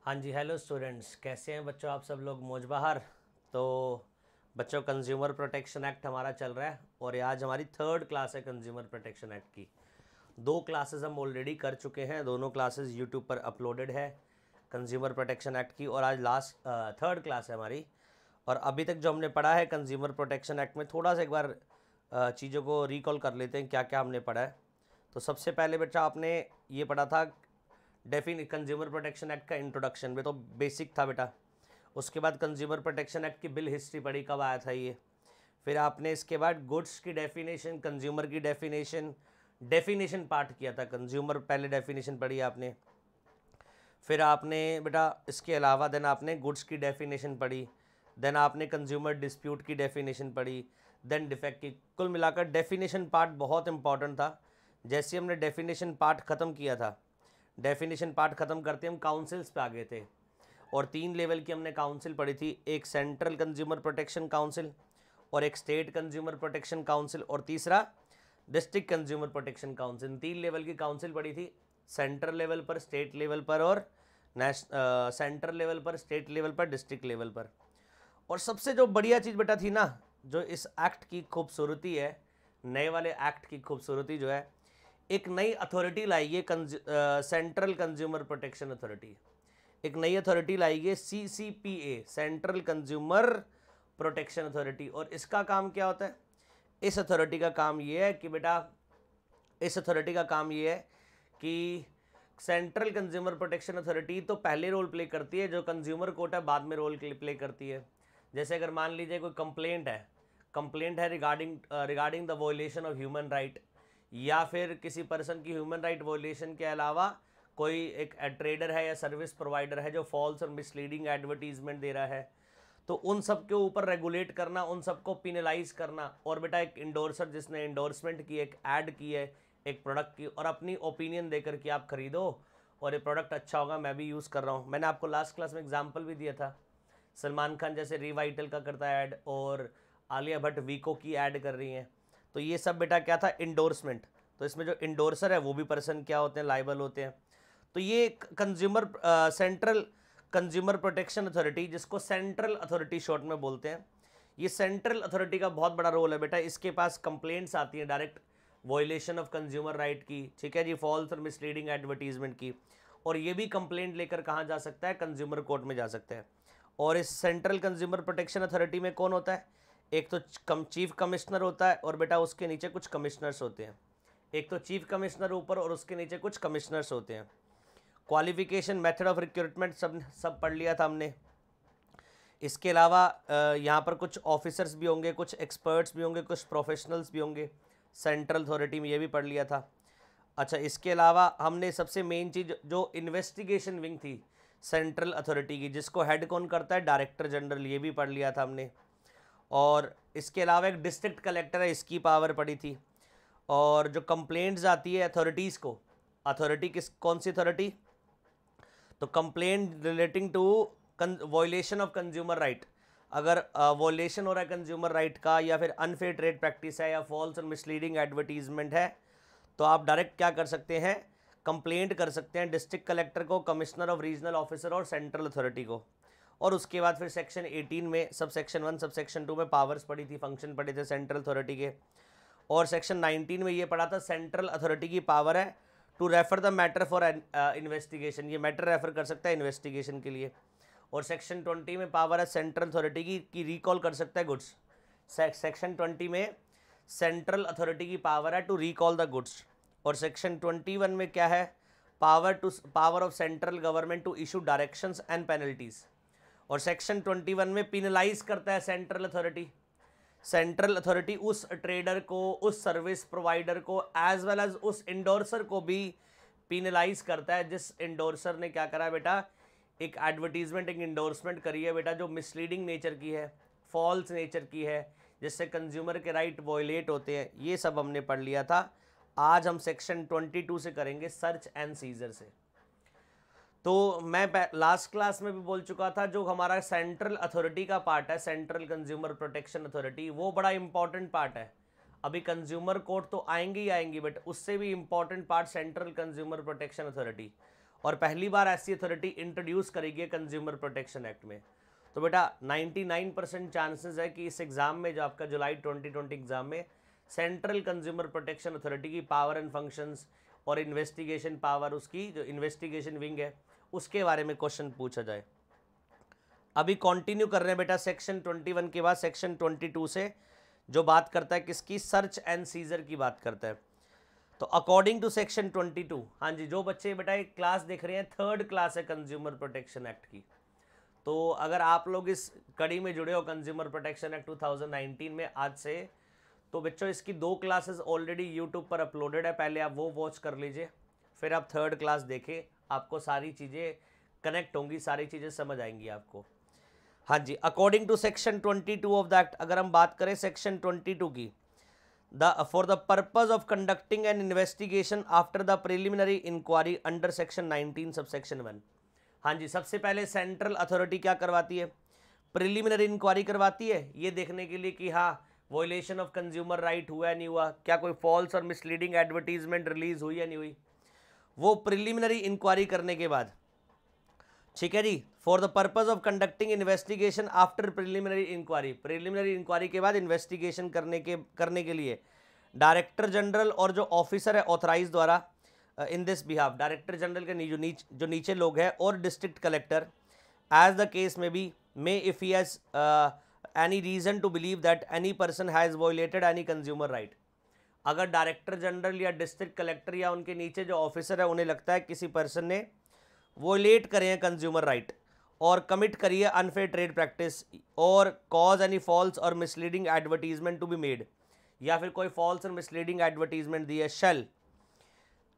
हाँ जी, hello students, कैसे हैं बच्चों? आप सब लोग मौज बहार। तो बच्चों, कंज्यूमर प्रोटेक्शन एक्ट हमारा चल रहा है और ये आज हमारी थर्ड क्लास है कंज्यूमर प्रोटेक्शन एक्ट की। दो क्लासेस हम ऑलरेडी कर चुके हैं, दोनों क्लासेस यूट्यूब पर अपलोडेड है कंज्यूमर प्रोटेक्शन एक्ट की, और आज लास्ट थर्ड क्लास है हमारी। और अभी तक जो हमने पढ़ा है कंज्यूमर प्रोटेक्शन एक्ट में, थोड़ा सा एक बार चीज़ों को रिकॉल कर लेते हैं क्या क्या हमने पढ़ा है। तो सबसे पहले बच्चा आपने ये पढ़ा था कंज्यूमर प्रोटेक्शन एक्ट का इंट्रोडक्शन में, तो बेसिक था बेटा। उसके बाद कंज्यूमर प्रोटेक्शन एक्ट की बिल हिस्ट्री पढ़ी, कब आया था ये। फिर आपने इसके बाद गुड्स की डेफिनेशन, कंज्यूमर की डेफिनेशन पार्ट किया था, कंज्यूमर पहले डेफिनेशन पढ़ी आपने। फिर आपने बेटा इसके अलावा देन आपने गुड्स की डेफिनेशन पढ़ी, देन आपने कंज्यूमर डिस्प्यूट की डेफिनेशन पढ़ी, देन डिफेक्ट की। कुल मिलाकर डेफिनेशन पार्ट बहुत इंपॉर्टेंट था। जैसे हमने डेफिनेशन पार्ट ख़त्म किया था, डेफिनेशन पार्ट ख़त्म करते हम काउंसिल्स पे आ गए थे, और 3 लेवल की हमने काउंसिल पढ़ी थी। एक सेंट्रल कंज्यूमर प्रोटेक्शन काउंसिल, और एक स्टेट कंज्यूमर प्रोटेक्शन काउंसिल, और तीसरा district consumer protection council. 3 level की काउंसिल पढ़ी थी, सेंट्रल लेवल पर, स्टेट लेवल पर, और सेंट्रल लेवल पर, स्टेट लेवल पर, डिस्ट्रिक्ट लेवल पर। और सबसे जो बढ़िया चीज़ बेटा थी ना, जो इस एक्ट की खूबसूरती है, नए वाले एक्ट की खूबसूरती जो है, एक नई अथॉरिटी लाई है, सेंट्रल कंज्यूमर प्रोटेक्शन अथॉरिटी। एक नई अथॉरिटी लाई है, CCPA, central consumer protection authority. और इसका काम क्या होता है? इस अथॉरिटी का काम ये है कि बेटा, इस अथॉरिटी का काम ये है कि सेंट्रल कंज्यूमर प्रोटेक्शन अथॉरिटी तो पहले रोल प्ले करती है, जो कंज्यूमर कोर्ट है बाद में रोल प्ले करती है। जैसे अगर मान लीजिए कोई कंप्लेंट है regarding the violation of human right, या फिर किसी पर्सन की ह्यूमन राइट वॉयलेशन के अलावा कोई एक ट्रेडर है या सर्विस प्रोवाइडर है जो फॉल्स और मिसलीडिंग एडवर्टीजमेंट दे रहा है, तो उन सब के ऊपर रेगुलेट करना, उन सबको पिनलाइज करना। और बेटा एक इंडोर्सर जिसने इंडोर्समेंट की, एक ऐड की है एक प्रोडक्ट की, और अपनी ओपिनियन देकर कि आप खरीदो और ये प्रोडक्ट अच्छा होगा, मैं भी यूज़ कर रहा हूँ। मैंने आपको लास्ट क्लास में एग्जांपल भी दिया था, सलमान खान जैसे रिवाइटल का करता है ऐड, और आलिया भट्ट वीको की ऐड कर रही हैं। तो ये सब बेटा क्या था? इंडोर्समेंट। तो इसमें जो इंडोर्सर है वो भी पर्सन क्या होते हैं? लाइबल होते हैं। तो ये सेंट्रल कंज्यूमर प्रोटेक्शन अथॉरिटी, जिसको सेंट्रल अथॉरिटी शॉर्ट में बोलते हैं, ये सेंट्रल अथॉरिटी का बहुत बड़ा रोल है बेटा। इसके पास कंप्लेंट्स आती हैं direct violation of consumer right की, ठीक है जी, फॉल्स और मिसलीडिंग एडवर्टीजमेंट की। और ये भी कंप्लेंट लेकर कहाँ जा सकता है? कंज्यूमर कोर्ट में जा सकता है। और इस सेंट्रल कंज्यूमर प्रोटेक्शन अथॉरिटी में कौन होता है? एक तो चीफ कमिश्नर होता है, और बेटा उसके नीचे कुछ कमिश्नर्स होते हैं। एक तो चीफ कमिश्नर ऊपर और उसके नीचे कुछ कमिश्नर्स होते हैं। क्वालिफिकेशन, मेथड ऑफ रिक्रूटमेंट सब पढ़ लिया था हमने। इसके अलावा यहाँ पर कुछ ऑफिसर्स भी होंगे, कुछ एक्सपर्ट्स भी होंगे, कुछ प्रोफेशनल्स भी होंगे। सेंट्रल अथॉरिटी में ये भी पढ़ लिया था। अच्छा, इसके अलावा हमने सबसे मेन चीज़, जो इन्वेस्टिगेशन विंग थी सेंट्रल अथॉरिटी की, जिसको हेड कौन करता है? डायरेक्टर जनरल, ये भी पढ़ लिया था हमने। और इसके अलावा एक डिस्ट्रिक्ट कलेक्टर है, इसकी पावर पड़ी थी। और जो कंप्लेंट्स आती है अथॉरिटीज़ को, अथॉरिटी कौन सी अथॉरिटी? तो complaint relating to violation of consumer right. अगर वॉयलेशन हो रहा है कंज्यूमर राइट का, या फिर अनफेयर ट्रेड प्रैक्टिस है, या फॉल्स और मिसलीडिंग एडवर्टीजमेंट है, तो आप डायरेक्ट क्या कर सकते हैं? कंप्लेंट कर सकते हैं डिस्ट्रिक्ट कलेक्टर को, कमिश्नर ऑफ रीजनल ऑफिसर और सेंट्रल अथॉरिटी को। और उसके बाद फिर सेक्शन 18 में सब सेक्शन 1 सब सेक्शन 2 में पावर्स पड़ी थी, फंक्शन पड़े थे सेंट्रल अथॉरिटी के। और सेक्शन 19 में ये पढ़ा था, सेंट्रल अथॉरिटी की पावर है to refer the matter for investigation, ये मैटर रेफर कर सकता है इन्वेस्टिगेशन के लिए। और सेक्शन 20 में पावर है सेंट्रल अथॉरिटी की रिकॉल कर सकता है गुड्स। सेक्शन 20 में सेंट्रल अथॉरिटी की पावर है टू रिकॉल द गुड्स। और सेक्शन 21 में क्या है? Power of central government to issue directions and penalties. और सेक्शन 21 में पिनलाइज करता है सेंट्रल अथॉरिटी। सेंट्रल अथॉरिटी उस ट्रेडर को, उस सर्विस प्रोवाइडर को, एज वेल एज उस इंडोर्सर को भी पिनलाइज करता है, जिस इंडोर्सर ने क्या करा बेटा? एक एडवर्टीजमेंट, एक इंडोर्समेंट करी है बेटा, जो मिसलीडिंग नेचर की है, फॉल्स नेचर की है, जिससे कंज्यूमर के राइट वॉयलेट होते हैं। ये सब हमने पढ़ लिया था। आज हम सेक्शन 22 से करेंगे, सर्च एंड सीजर से। तो मैं लास्ट क्लास में भी बोल चुका था, जो हमारा सेंट्रल अथॉरिटी का पार्ट है, सेंट्रल कंज्यूमर प्रोटेक्शन अथॉरिटी, वो बड़ा इंपॉर्टेंट पार्ट है। अभी कंज्यूमर कोर्ट तो आएंगे ही आएंगी, बट उससे भी important part central consumer protection authority. और पहली बार ऐसी अथॉरिटी इंट्रोड्यूस करेगी कंज्यूमर प्रोटेक्शन एक्ट में। तो बेटा 99% चांसेस है कि इस एग्ज़ाम में, जो आपका जुलाई 2020 एग्ज़ाम में, सेंट्रल कंज्यूमर प्रोटेक्शन अथॉरिटी की पावर एंड फंक्शंस और इन्वेस्टिगेशन पावर, उसकी जो इन्वेस्टिगेशन विंग है, उसके बारे में क्वेश्चन पूछा जाए। अभी कंटिन्यू कर रहे हैं बेटा सेक्शन 21 के बाद सेक्शन 22 से, जो बात करता है किसकी, सर्च एंड सीजर की बात करता है। तो अकॉर्डिंग टू सेक्शन 22, हाँ जी, जो बच्चे बेटा एक क्लास देख रहे हैं, थर्ड क्लास है कंज्यूमर प्रोटेक्शन एक्ट की, तो अगर आप लोग इस कड़ी में जुड़े हो कंज्यूमर प्रोटेक्शन एक्ट 2019 में आज से, तो बच्चों इसकी 2 क्लासेस ऑलरेडी यूट्यूब पर अपलोडेड है, पहले आप वो वॉच कर लीजिए, फिर आप थर्ड क्लास देखें, आपको सारी चीज़ें कनेक्ट होंगी, सारी चीज़ें समझ आएंगी आपको। हाँ जी, according to section 22 of the act, अगर हम बात करें सेक्शन 22 की, for the purpose of conducting an investigation after the preliminary inquiry under section 19 subsection 1। हाँ जी, सबसे पहले सेंट्रल अथॉरिटी क्या करवाती है, प्रिलिमिनरी इंक्वायरी करवाती है, ये देखने के लिए कि हाँ वॉयलेशन ऑफ कंज्यूमर राइट हुआ है नहीं हुआ, क्या कोई फॉल्स और मिसलीडिंग एडवर्टीजमेंट रिलीज हुई या नहीं हुई। वो प्रिलिमिनरी इंक्वायरी करने के बाद, ठीक है जी, for the purpose of conducting investigation after preliminary inquiry, preliminary inquiry के बाद इन्वेस्टिगेशन करने के लिए डायरेक्टर जनरल और जो ऑफिसर है ऑथराइज द्वारा in this behalf, director general के जो नीचे लोग हैं, और district collector as the case may be, may if he has any reason to believe that any person has violated any consumer right. अगर डायरेक्टर जनरल या district collector या उनके नीचे जो ऑफिसर है उन्हें लगता है किसी पर्सन ने वॉयलेट करे हैं कंज्यूमर राइट और कमिट करी है अनफेयर ट्रेड प्रैक्टिस, और कॉज एनी फॉल्स और misleading advertisement to be made, या फिर कोई फॉल्स और मिसलीडिंग एडवर्टीजमेंट दी है, shall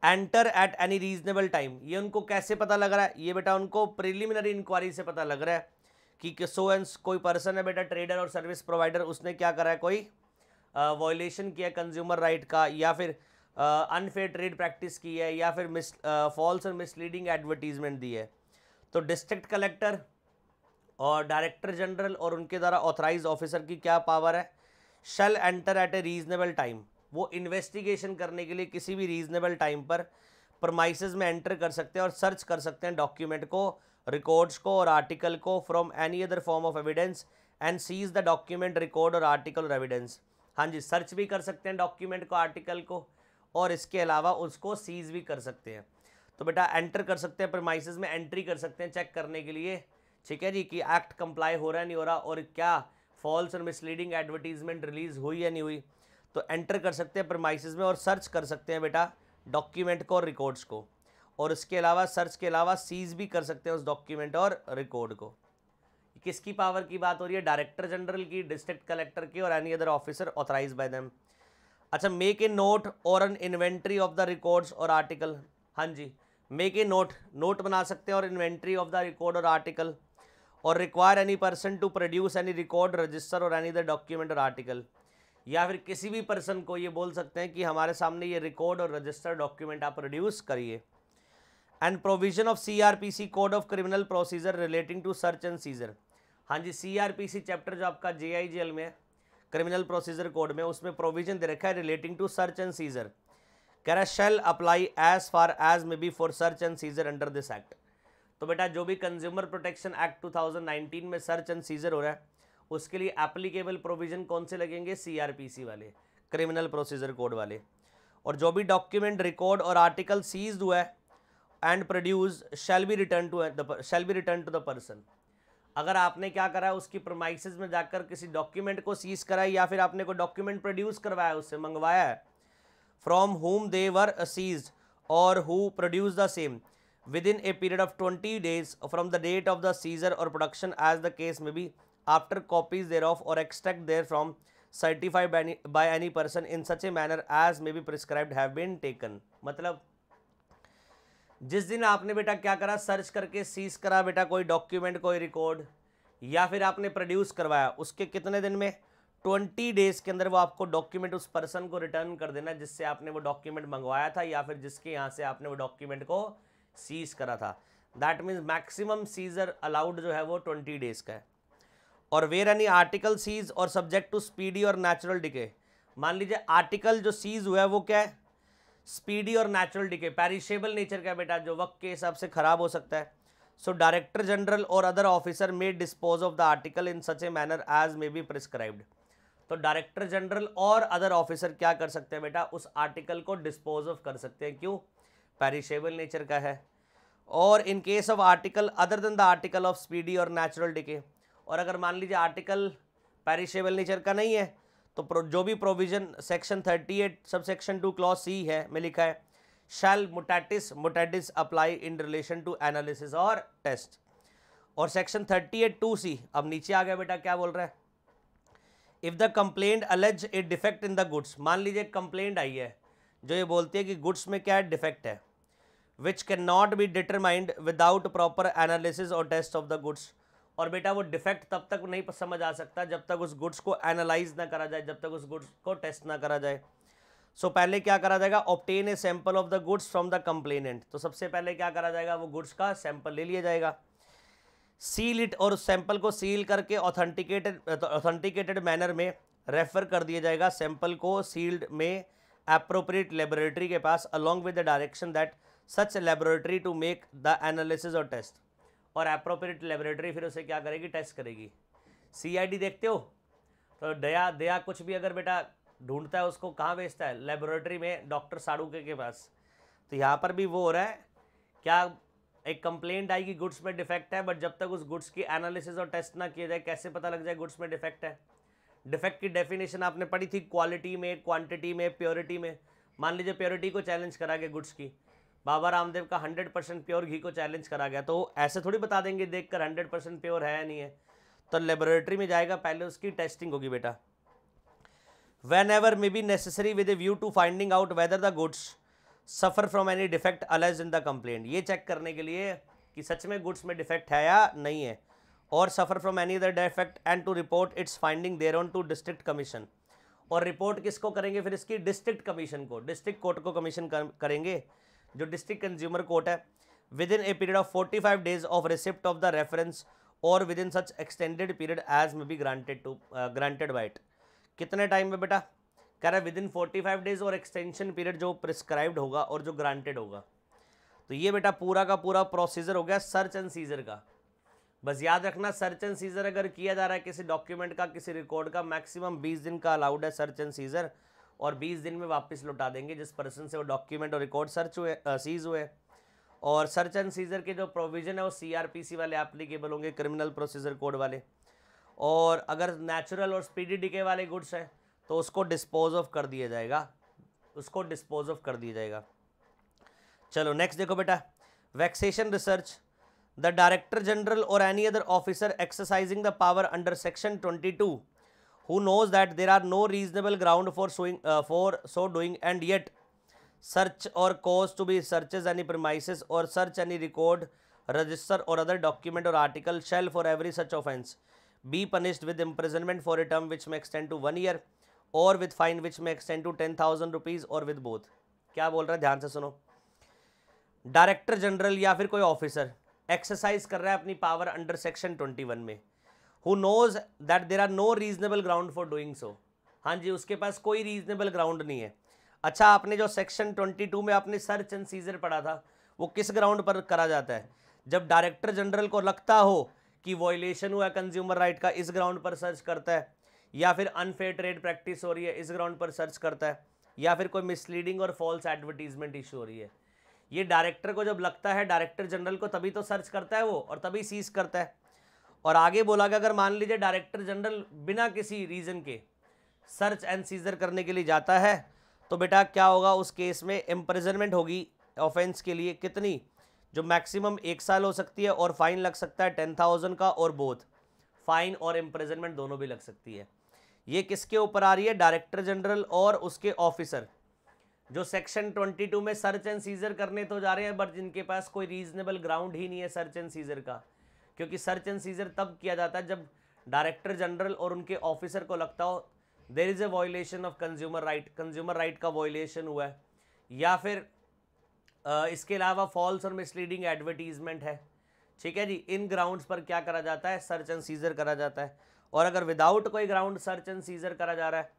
enter at any reasonable time. ये उनको कैसे पता लग रहा है, ये बेटा उनको प्रिलिमिनरी इंक्वायरी से पता लग रहा है कि सो एंड कोई पर्सन है बेटा, ट्रेडर और सर्विस प्रोवाइडर, उसने क्या करा है, कोई वॉयलेशन किया कंज्यूमर राइट का, या फिर अनफेयर ट्रेड प्रैक्टिस की है, या फिर फॉल्स और मिसलीडिंग एडवर्टीजमेंट दी है। तो डिस्ट्रिक्ट कलेक्टर और डायरेक्टर जनरल और उनके द्वारा ऑथराइज ऑफिसर की क्या पावर है, shall enter at a reasonable time, वो इन्वेस्टिगेशन करने के लिए किसी भी रीजनेबल टाइम पर प्रमाइसेस में एंटर कर सकते हैं और सर्च कर सकते हैं डॉक्यूमेंट को, रिकॉर्ड्स को और आर्टिकल को from any other form of evidence and seize the document, record और आर्टिकल और एविडेंस। हाँ जी, सर्च भी कर सकते हैं डॉक्यूमेंट को, आर्टिकल को, और इसके अलावा उसको सीज भी कर सकते हैं। तो बेटा एंटर कर सकते हैं, प्रीमाइसेस में एंट्री कर सकते हैं चेक करने के लिए, ठीक है जी, कि एक्ट कंप्लाई हो रहा है नहीं हो रहा, और क्या फॉल्स और मिसलीडिंग एडवर्टीजमेंट रिलीज हुई या नहीं हुई। तो एंटर कर सकते हैं प्रीमाइसेस में और सर्च कर सकते हैं बेटा डॉक्यूमेंट को और रिकॉर्ड्स को, और इसके अलावा सर्च के अलावा सीज भी कर सकते हैं उस डॉक्यूमेंट और रिकॉर्ड को। किसकी पावर की बात हो रही है, डायरेक्टर जनरल की, डिस्ट्रिक्ट कलेक्टर की, और any other officer authorise by them. अच्छा, मेक ए नोट और an inventory of the records और आर्टिकल। हाँ जी, मेक ए नोट बना सकते हैं और इन्वेंट्री ऑफ द रिकॉर्ड और आर्टिकल, और require any person to produce any record, register और एनी अदर डॉक्यूमेंट और आर्टिकल, या फिर किसी भी पर्सन को ये बोल सकते हैं कि हमारे सामने ये रिकॉर्ड और रजिस्टर डॉक्यूमेंट आप प्रोड्यूस करिए। And provision of CRPC code of criminal procedure relating to search and seizure. हाँ जी, CRPC चैप्टर जो आपका JIGL में क्रिमिनल प्रोसीजर कोड में, उसमें प्रोविजन दे रखा है relating to search and seizure, कह रहा है shall apply as far as may be for search and seizure under this act. तो बेटा जो भी कंज्यूमर प्रोटेक्शन एक्ट 2019 में सर्च एंड सीजर हो रहा है, उसके लिए एप्लीकेबल प्रोविजन कौन से लगेंगे, CRPC वाले, क्रिमिनल प्रोसीजर कोड वाले। और जो भी डॉक्यूमेंट, रिकॉर्ड और आर्टिकल सीज्ड हुआ है and produce shall be return to the person. अगर आपने क्या करा है, उसकी प्रीमाइसेस में जाकर किसी डॉक्यूमेंट को सीज करा है, या फिर आपने कोई डॉक्यूमेंट प्रोड्यूस करवाया, उससे मंगवाया है, from whom they were seized or who produced the same within a period of 20 days from the date of the seizure or production as the case may be, after copies thereof or extract therefrom certified by any person in such a manner as may be prescribed have been taken। मतलब जिस दिन आपने बेटा क्या करा, search करके seize करा बेटा कोई डॉक्यूमेंट, कोई रिकॉर्ड, या फिर आपने प्रोड्यूस करवाया, उसके कितने दिन में, 20 डेज के अंदर वो आपको डॉक्यूमेंट उस पर्सन को रिटर्न कर देना जिससे आपने वो डॉक्यूमेंट मंगवाया था, या फिर जिसके यहाँ से आपने वो डॉक्यूमेंट को सीज करा था। That means maximum seizure allowed जो है वो 20 डेज का है। और वेयर एनी आर्टिकल सीज और सब्जेक्ट टू स्पीडी और नेचुरल डिके। मान लीजिए आर्टिकल जो सीज हुआ है वो क्या है, स्पीडी और नेचुरल डिके, पेरिशेबल नेचर का बेटा, जो वक्त के हिसाब से खराब हो सकता है। सो डायरेक्टर जनरल और other officer may dispose of the article in such a manner as may be prescribed. तो डायरेक्टर जनरल और अदर ऑफिसर क्या कर सकते हैं बेटा, उस आर्टिकल को डिस्पोज ऑफ कर सकते हैं। क्यों? पेरिशेबल नेचर का है। और in case of article other than the article of speedy और नेचुरल डिके, और अगर मान लीजिए आर्टिकल पेरिशेबल नेचर का नहीं है, तो जो भी provision section 38 subsection 2 clause C है में लिखा है, shall mutatis apply in relation to analysis और टेस्ट। और सेक्शन 38(2)(c अब नीचे आ गया बेटा, क्या बोल रहा है, if the complaint allege A defect in the goods. मान लीजिए कंप्लेंट आई है जो ये बोलती है कि गुड्स में क्या डिफेक्ट है, which can not be determined without proper analysis और टेस्ट ऑफ द गुड्स। और बेटा वो डिफेक्ट तब तक नहीं समझ आ सकता जब तक उस गुड्स को एनालाइज ना करा जाए, जब तक उस गुड्स को टेस्ट ना करा जाए। सो पहले क्या करा जाएगा, obtain a sample of the goods from the complainant. तो सबसे पहले क्या करा जाएगा, वो गुड्स का सैंपल ले लिया जाएगा, सील इट, और उस सैंपल को सील करके ऑथेंटिकेटेड मैनर में रेफर कर दिया जाएगा सैंपल को सील्ड में एप्रोप्रिएट लेबोरेटरी के पास, along with the direction that such laboratory to make the analysis और टेस्ट। और एप्रोप्रिएट लेबोरेटरी फिर उसे क्या करेगी, टेस्ट करेगी। CID देखते हो, तो दया कुछ भी अगर बेटा ढूंढता है उसको कहाँ भेजता है, लेबोरेटरी में, डॉक्टर साड़ूके के पास। तो यहाँ पर भी वो हो रहा है, क्या एक कंप्लेंट आएगी गुड्स में डिफेक्ट है, बट जब तक उस गुड्स की एनालिसिस और टेस्ट ना किया जाए कैसे पता लग जाए गुड्स में डिफेक्ट है। डिफेक्ट की डेफिनेशन आपने पढ़ी थी, क्वालिटी में, क्वांटिटी में, प्योरिटी में। मान लीजिए प्योरिटी को चैलेंज करा गया गुड्स की, बाबा रामदेव का 100% प्योर घी को चैलेंज करा गया, तो ऐसे थोड़ी बता देंगे देखकर 100% प्योर है या नहीं है, तो लेबोरेटरी में जाएगा, पहले उसकी टेस्टिंग होगी बेटा। whenever may be necessary with a view to finding out whether the goods suffer from any defect alleged in the complaint। ये चेक करने के लिए कि सच में गुड्स में डिफेक्ट है या नहीं है, और suffer from any other defect and to report its finding there on to district commission. और रिपोर्ट किसको करेंगे फिर इसकी, डिस्ट्रिक्ट कमीशन को, डिस्ट्रिक्ट कोर्ट को कमीशन करेंगे, जो डिस्ट्रिक्ट कंज्यूमर कोर्ट है। Within a period of 45 days of receipt of the reference और within such extended period as may be granted by it. कितने टाइम में बेटा, कह रहा है विद इन 45 days और एक्सटेंशन पीरियड जो प्रिस्क्राइब्ड होगा और जो ग्रांटेड होगा। तो ये बेटा पूरा का पूरा प्रोसीजर हो गया सर्च एंड सीजर का। बस याद रखना, सर्च एंड सीजर अगर किया जा रहा है किसी डॉक्यूमेंट का, किसी रिकॉर्ड का, मैक्सिमम 20 दिन का अलाउड है सर्च एंड सीजर, और 20 दिन में वापस लौटा देंगे जिस पर्सन से वो डॉक्यूमेंट और रिकॉर्ड सीज हुए। और सर्च एंड सीजर के जो प्रोविजन है वो CRPC वाले एप्लीकेबल होंगे, क्रिमिनल प्रोसीजर कोड वाले। और अगर नेचुरल और स्पीडी डिके वाले गुड्स हैं तो उसको डिस्पोज ऑफ कर दिया जाएगा, उसको डिस्पोज ऑफ कर दिया जाएगा। चलो नेक्स्ट देखो बेटा, vexation research. The director general और any other officer exercising the power under section 22 who knows that there are no reasonable ground for so doing and yet search or cause to be searches any premises or search any record, register or other document or article shall for every such offence be punished with imprisonment for a term which may extend to 1 year or with fine which may extend to 10,000 rupees or with both। क्या बोल रहा है, ध्यान से सुनो। Director general या फिर कोई ऑफिसर एक्सरसाइज कर रहा है अपनी पावर अंडर सेक्शन 21 में, who knows that there are no reasonable ground for doing so। हाँ जी, उसके पास कोई रीजनेबल ग्राउंड नहीं है। अच्छा, आपने जो सेक्शन 22 में आपने सर्च एंड सीजर पढ़ा था, वो किस ग्राउंड पर करा जाता है, जब डायरेक्टर जनरल को लगता हो कि वॉयलेशन हुआ कंज्यूमर राइट का, इस ग्राउंड पर सर्च करता है, या फिर अनफेयर ट्रेड प्रैक्टिस हो रही है इस ग्राउंड पर सर्च करता है, या फिर कोई मिसलीडिंग और फॉल्स एडवर्टीजमेंट इशू हो रही है। ये डायरेक्टर को जब लगता है, डायरेक्टर जनरल को, तभी तो सर्च करता है वो और तभी सीज करता है। और आगे बोला कि अगर मान लीजिए डायरेक्टर जनरल बिना किसी रीज़न के सर्च एंड सीजर करने के लिए जाता है तो बेटा क्या होगा, उस केस में इम्प्रिजनमेंट होगी ऑफेंस के लिए, कितनी, जो मैक्सिमम 1 साल हो सकती है, और फाइन लग सकता है 10,000 का, और बोथ फाइन और इम्प्रिजनमेंट दोनों भी लग सकती है। ये किसके ऊपर आ रही है, डायरेक्टर जनरल और उसके ऑफिसर, जो सेक्शन 22 में सर्च एंड सीजर करने तो जा रहे हैं, बट जिनके पास कोई रीजनेबल ग्राउंड ही नहीं है सर्च एंड सीजर का। क्योंकि सर्च एंड सीजर तब किया जाता है जब डायरेक्टर जनरल और उनके ऑफिसर को लगता हो there is a violation of consumer right, consumer right का वायलेशन हुआ है, या फिर इसके अलावा फॉल्स और मिसलीडिंग एडवर्टीजमेंट है। ठीक है जी, इन ग्राउंड्स पर क्या करा जाता है, सर्च एंड सीजर करा जाता है। और अगर विदाउट कोई ग्राउंड सर्च एंड सीजर करा जा रहा है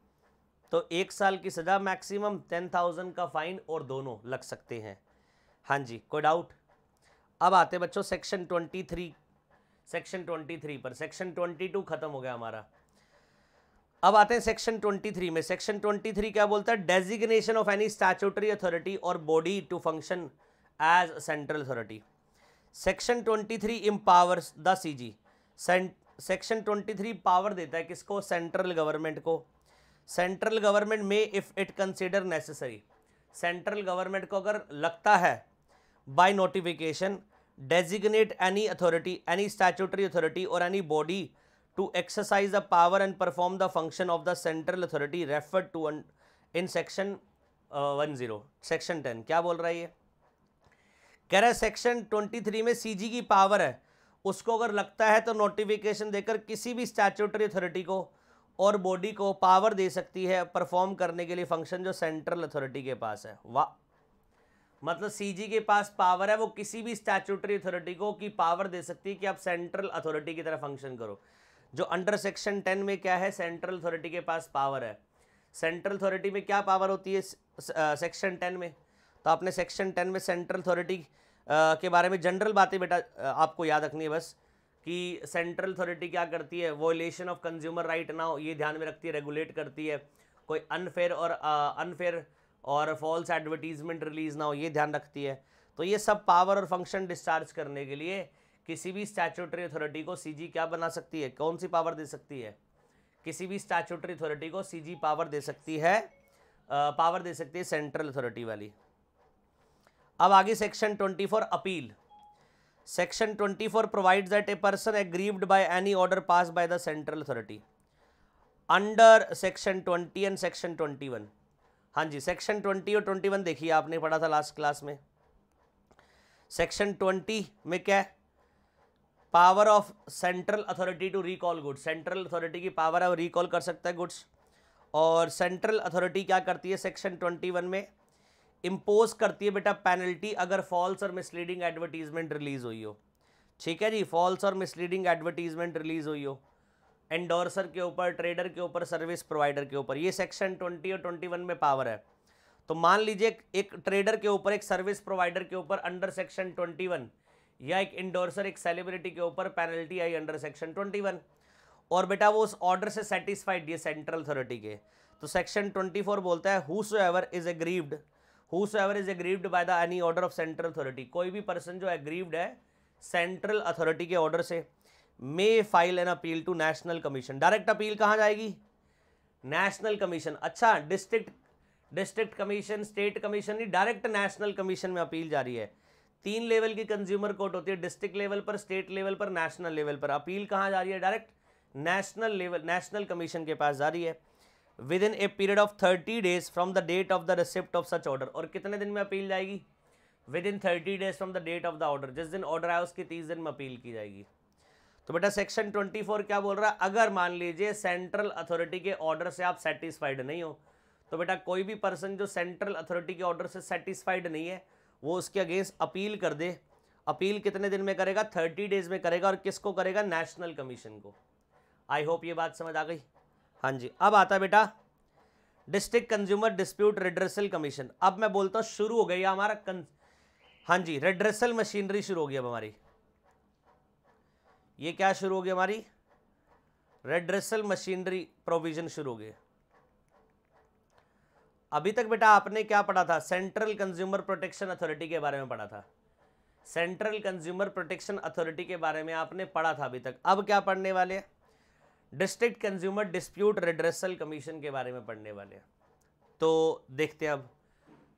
तो 1 साल की सज़ा मैक्सिमम, 10,000 का फाइन और दोनों लग सकते हैं। हाँ जी, कोई डाउट? अब आते हैं बच्चों सेक्शन 23 पर। सेक्शन 22 खत्म हो गया हमारा। अब आते हैं सेक्शन 23 में। सेक्शन 23 क्या बोलता है? Designation of any statutory authority or body to function as central authority. Section 23 empowers the CG. Section 23 power देता है किसको? सेंट्रल गवर्नमेंट को। सेंट्रल गवर्नमेंट में if it consider necessary, central government को अगर लगता है by notification, designate any authority, any statutory authority or any body to exercise the power and perform the function of the central authority referred to in section 10। Section 10 क्या बोल रहा है ये? कह रहा है सेक्शन 23 में सीजी की पावर है, उसको अगर लगता है तो नोटिफिकेशन देकर किसी भी स्टैट्यूटरी अथॉरिटी को और बॉडी को पावर दे सकती है परफॉर्म करने के लिए फंक्शन जो सेंट्रल अथॉरिटी के पास है। वाह, मतलब सीजी के पास पावर है, वो किसी भी स्टैट्यूटरी अथॉरिटी को की पावर दे सकती है कि आप सेंट्रल अथॉरिटी की तरह फंक्शन करो। जो अंडर सेक्शन 10 में क्या है? सेंट्रल अथॉरिटी के पास पावर है। सेंट्रल अथॉरिटी में क्या पावर होती है सेक्शन 10 में? तो आपने सेक्शन 10 में सेंट्रल अथॉरिटी के बारे में जनरल बातें बेटा आपको याद रखनी है बस, कि सेंट्रल अथॉरिटी क्या करती है? वॉयलेशन ऑफ कंज्यूमर राइट ना हो ये ध्यान में रखती है, रेगुलेट करती है। कोई अनफेयर और फॉल्स एडवर्टीजमेंट रिलीज ना हो ये ध्यान रखती है। तो ये सब पावर और फंक्शन डिस्चार्ज करने के लिए किसी भी स्टैट्यूटरी अथॉरिटी को सीजी क्या बना सकती है? कौन सी पावर दे सकती है? किसी भी स्टैट्यूटरी अथॉरिटी को सीजी पावर दे सकती है, पावर दे सकती है सेंट्रल अथॉरिटी वाली। अब आगे section 24 appeal. Section 24 provides that a person aggrieved by any order pass by the central authority under section 20 and section 21। हाँ जी, सेक्शन 20 और 21 देखिए, आपने पढ़ा था लास्ट क्लास में। सेक्शन 20 में क्या है? Power of central authority to recall goods. Central authority की पावर है, वो रिकॉल कर सकता है गुड्स। और सेंट्रल अथॉरिटी क्या करती है? सेक्शन 21 में इम्पोज करती है बेटा पेनल्टी अगर फॉल्स और मिसलीडिंग एडवर्टीजमेंट रिलीज हुई हो। ठीक है जी, फॉल्स और मिसलीडिंग एडवर्टीजमेंट रिलीज हुई हो एंडोर्सर के ऊपर, ट्रेडर के ऊपर, सर्विस प्रोवाइडर के ऊपर। ये सेक्शन 20 और 21 में पावर है। तो मान लीजिए एक ट्रेडर के ऊपर, एक सर्विस प्रोवाइडर के ऊपर अंडर सेक्शन 21, या एक इंडोर्सर, एक सेलिब्रिटी के ऊपर पेनल्टी आई अंडर सेक्शन 21, और बेटा वो उस ऑर्डर से सेटिस्फाइड, ये सेंट्रल अथॉरिटी के, तो सेक्शन 24 बोलता है whosoever is aggrieved by the any order of central authority। कोई भी पर्सन जो एग्रीव्ड है सेंट्रल अथॉरिटी के ऑर्डर से, may file an appeal to national commission. Direct appeal कहाँ जाएगी? National commission. अच्छा, डिस्ट्रिक्ट कमीशन, स्टेट कमीशन नहीं, डायरेक्ट नेशनल कमीशन में अपील जा रही है। 3 लेवल की कंज्यूमर कोर्ट होती है, डिस्ट्रिक्ट लेवल पर, स्टेट लेवल पर, नेशनल लेवल पर। अपील कहाँ जा रही है? Direct national level, national commission के पास जा रही है। Within a period of 30 days from the date of the receipt of such order. और कितने दिन में अपील जाएगी? Within 30 days from the date of the order. जिस दिन ऑर्डर आया उसके 30 दिन में अपील की जाएगी। तो बेटा सेक्शन 24 क्या बोल रहा है? अगर मान लीजिए सेंट्रल अथॉरिटी के ऑर्डर से आप सेटिस्फाइड नहीं हो, तो बेटा कोई भी पर्सन जो सेंट्रल अथॉरिटी के ऑर्डर से सेटिस्फाइड नहीं है, वो उसके अगेंस्ट अपील कर दे। अपील कितने दिन में करेगा? 30 डेज में करेगा। और किसको करेगा? नेशनल कमीशन को। आई होप ये बात समझ आ गई। हाँ जी, अब आता है बेटा district consumer dispute redressal commission. अब मैं बोलता हूँ शुरू हो गई हमारा हाँ जी, रिड्रेसल मशीनरी शुरू हो गई अब हमारी। ये क्या शुरू हो गई हमारी? रिड्रेसल मशीनरी प्रोविजन शुरू हो गई। अभी तक बेटा आपने क्या पढ़ा था? सेंट्रल कंज्यूमर प्रोटेक्शन अथॉरिटी के बारे में पढ़ा था। सेंट्रल कंज्यूमर प्रोटेक्शन अथॉरिटी के बारे में आपने पढ़ा था अभी तक। अब क्या पढ़ने वाले हैं? District consumer dispute redressal commission के बारे में पढ़ने वाले हैं। तो देखते हैं अब।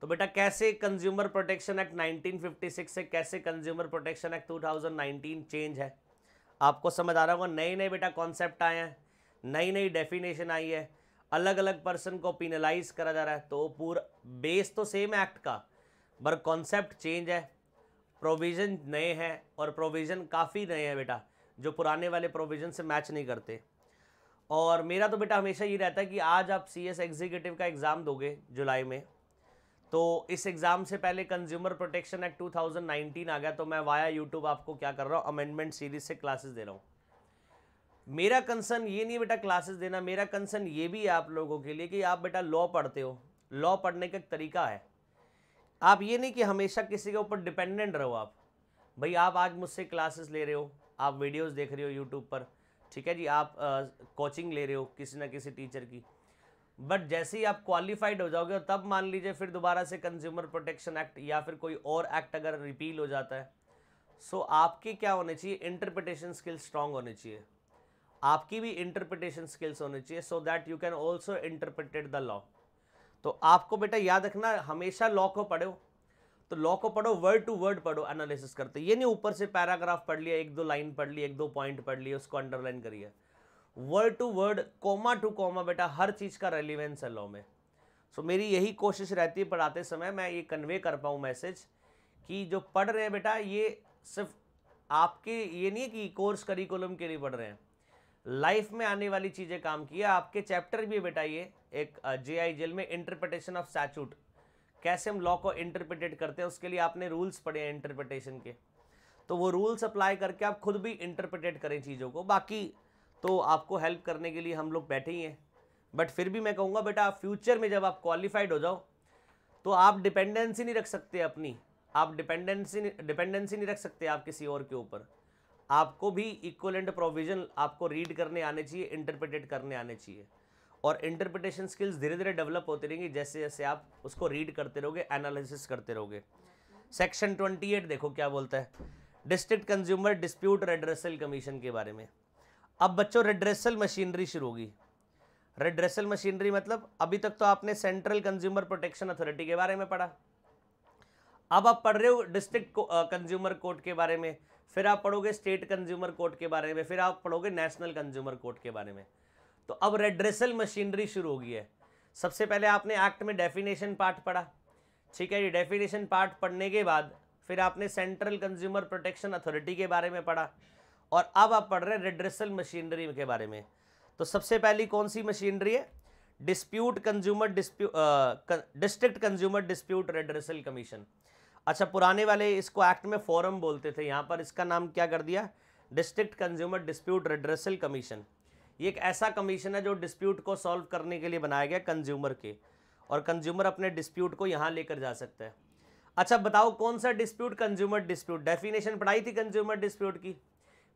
तो बेटा कैसे कंज्यूमर प्रोटेक्शन एक्ट 1956 से कैसे कंज्यूमर प्रोटेक्शन एक्ट 2019 चेंज है, आपको समझ आ रहा होगा। नए नए बेटा कॉन्सेप्ट आए हैं, नई नई डेफिनेशन आई है, अलग अलग पर्सन को पिनलाइज करा जा रहा है। तो पूरा बेस तो सेम एक्ट का, पर कॉन्सेप्ट चेंज है, प्रोविज़न नए हैं, और प्रोविज़न काफ़ी नए हैं बेटा, जो पुराने वाले प्रोविज़न से मैच नहीं करते। और मेरा तो बेटा हमेशा ये रहता है कि आज आप CS एग्जीक्यूटिव का एग्ज़ाम दोगे जुलाई में, तो इस एग्ज़ाम से पहले कंज्यूमर प्रोटेक्शन एक्ट 2019 आ गया, तो मैं वाया यूट्यूब आपको क्या कर रहा हूँ, अमेंडमेंट सीरीज से क्लासेस दे रहा हूँ। मेरा कंसर्न ये नहीं बेटा क्लासेस देना, मेरा कंसर्न ये भी है आप लोगों के लिए कि आप बेटा लॉ पढ़ते हो, लॉ पढ़ने का एक तरीका है। आप ये नहीं कि हमेशा किसी के ऊपर डिपेंडेंट रहो। आप भाई आप आज मुझसे क्लासेस ले रहे हो, आप वीडियोस देख रहे हो यूट्यूब पर, ठीक है जी, आप कोचिंग ले रहे हो किसी ना किसी टीचर की, बट जैसे ही आप क्वालिफाइड हो जाओगे तब मान लीजिए फिर दोबारा से कंज्यूमर प्रोटेक्शन एक्ट या फिर कोई और एक्ट अगर रिपील हो जाता है, सो आपकी क्या होने चाहिए, इंटरप्रिटेशन स्किल्स स्ट्रांग होने चाहिए, आपकी भी इंटरप्रिटेशन स्किल्स होने चाहिए, so that you can also interpret the law. तो आपको बेटा याद रखना, हमेशा लॉ को पढ़ो तो लॉ को पढ़ो, वर्ड टू वर्ड पढ़ो, एनालिसिस करते, ये नहीं ऊपर से पैराग्राफ पढ़ लिया, एक दो लाइन पढ़ ली, एक दो पॉइंट पढ़ लिए, उसको अंडरलाइन करिए। Word to word, comma to comma बेटा हर चीज़ का रेलिवेंस है लॉ में। सो मेरी यही कोशिश रहती है पढ़ाते समय मैं ये कन्वे कर पाऊँ मैसेज कि जो पढ़ रहे हैं बेटा ये सिर्फ आपके ये नहीं है कि कोर्स करिकुलम के लिए पढ़ रहे हैं, लाइफ में आने वाली चीज़ें काम की है। आपके चैप्टर भी है बेटा ये एक JIGL में इंटरप्रिटेशन ऑफ स्टैट्यूट, कैसे हम लॉ को इंटरप्रिटेट करते हैं, उसके लिए आपने रूल्स पढ़े हैं इंटरप्रिटेशन के, तो वो रूल्स अप्लाई करके आप खुद भी इंटरप्रिटेट करें चीज़ों को। बाकी तो आपको हेल्प करने के लिए हम लोग बैठे ही हैं, बट फिर भी मैं कहूँगा बेटा फ्यूचर में जब आप क्वालिफाइड हो जाओ तो आप डिपेंडेंसी नहीं रख सकते अपनी, आप डिपेंडेंसी नहीं रख सकते आप किसी और के ऊपर। आपको भी इक्वलेंट प्रोविजन आपको रीड करने आने चाहिए, इंटरप्रिटेट करने आने चाहिए, और इंटरप्रिटेशन स्किल्स धीरे धीरे डेवलप होती रहेंगी जैसे जैसे आप उसको रीड करते रहोगे, एनालिसिस करते रहोगे। सेक्शन 28 देखो क्या बोलता है, district consumer dispute redressal commission के बारे में। अब बच्चों रेड्रेसल मशीनरी शुरू होगी। रेड्रेसल मशीनरी मतलब अभी तक तो आपने सेंट्रल कंज्यूमर प्रोटेक्शन अथॉरिटी के बारे में पढ़ा, अब आप पढ़ रहे हो डिस्ट्रिक्ट कंज्यूमर कोर्ट के बारे में, फिर आप पढ़ोगे स्टेट कंज्यूमर कोर्ट के बारे में, फिर आप पढ़ोगे नेशनल कंज्यूमर कोर्ट के बारे में। तो अब रेड्रेसल मशीनरी शुरू हो गई है। सबसे पहले आपने एक्ट में डेफिनेशन पार्ट पढ़ा, ठीक है, ये डेफिनेशन पार्ट पढ़ने के बाद फिर आपने सेंट्रल कंज्यूमर प्रोटेक्शन अथॉरिटी के बारे में पढ़ा, और अब आप पढ़ रहे हैं रेड्रेसल मशीनरी के बारे में। तो सबसे पहली कौन सी मशीनरी है, district consumer dispute redressal commission. अच्छा, पुराने वाले इसको एक्ट में फोरम बोलते थे, यहाँ पर इसका नाम क्या कर दिया, district consumer dispute redressal commission. ये एक ऐसा कमीशन है जो डिस्प्यूट को सॉल्व करने के लिए बनाया गया कंज्यूमर के, और कंज्यूमर अपने डिस्प्यूट को यहाँ लेकर जा सकता है। अच्छा बताओ कौन सा डिस्प्यूट, कंज्यूमर डिस्प्यूट। डेफिनेशन पढ़ाई थी कंज्यूमर डिस्प्यूट की,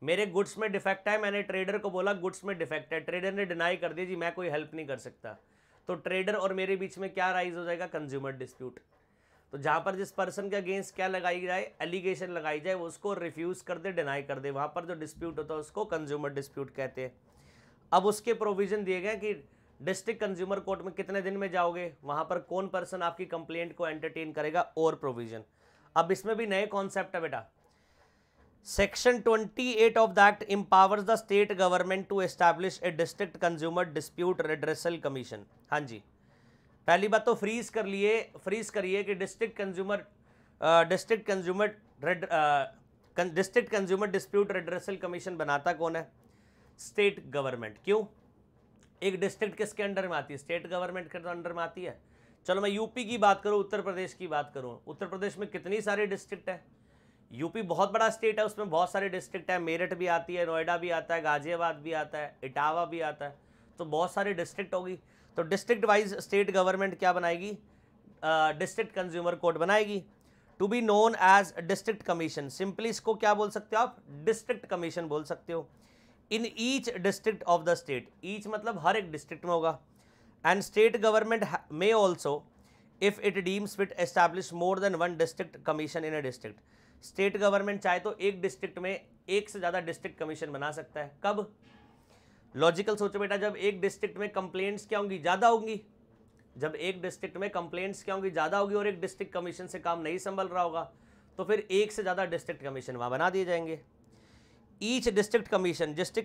मेरे गुड्स में डिफेक्ट है, मैंने ट्रेडर को बोला गुड्स में डिफेक्ट है, ट्रेडर ने डिनाई कर दिया जी मैं कोई हेल्प नहीं कर सकता, तो ट्रेडर और मेरे बीच में क्या राइज हो जाएगा, कंज्यूमर डिस्प्यूट। तो जहाँ पर जिस पर्सन के अगेंस्ट क्या लगाई जाए, एलिगेशन लगाई जाए, वो उसको रिफ्यूज़ कर दे, डिनाई कर दे, वहाँ पर जो डिस्प्यूट होता है उसको कंज्यूमर डिस्प्यूट कहते हैं। अब उसके प्रोविजन दिए गए कि डिस्ट्रिक्ट कंज्यूमर कोर्ट में कितने दिन में जाओगे, वहाँ पर कौन पर्सन आपकी कंप्लेंट को एंटरटेन करेगा, और प्रोविजन। अब इसमें भी नए कॉन्सेप्ट है बेटा। Section 28 of the act empowers the state government to establish a district consumer dispute redressal commission. हाँ जी, पहली बात तो फ्रीज करिए कि district consumer dispute redressal commission बनाता कौन है, स्टेट गवर्नमेंट। क्यों, एक डिस्ट्रिक्ट किसके अंडर में आती है, स्टेट गवर्नमेंट के अंडर में आती है। चलो मैं यूपी की बात करूं, उत्तर प्रदेश की बात करूं, उत्तर प्रदेश में कितनी सारी डिस्ट्रिक्ट है, यूपी बहुत बड़ा स्टेट है, उसमें बहुत सारे डिस्ट्रिक्ट है, मेरठ भी आती है, नोएडा भी आता है, गाजियाबाद भी आता है, इटावा भी आता है, तो बहुत सारी डिस्ट्रिक्ट होगी। तो डिस्ट्रिक्ट वाइज स्टेट गवर्नमेंट क्या बनाएगी, डिस्ट्रिक्ट कंज्यूमर कोर्ट बनाएगी, to be known as district commission. Simply इसको क्या बोल सकते हो आप, डिस्ट्रिक्ट कमीशन बोल सकते हो। In each district of the state, each मतलब हर एक डिस्ट्रिक्ट में होगा, and state government may also if it deems fit establish more than one district commission in A district. State government चाहे तो एक डिस्ट्रिक्ट में एक से ज़्यादा डिस्ट्रिक्ट कमीशन बना सकता है। कब, लॉजिकल सोचो बेटा, जब एक डिस्ट्रिक्ट में कंप्लेंट्स क्या होंगी, ज़्यादा होंगी, जब एक डिस्ट्रिक्ट में कंप्लेंट्स क्या होंगी, ज़्यादा होगी, और एक डिस्ट्रिक्ट कमीशन से काम नहीं संभल रहा होगा, तो फिर एक से ज़्यादा डिस्ट्रिक्ट कमीशन वहाँ बना दिए जाएंगे। ईच डिस्ट्रिक्ट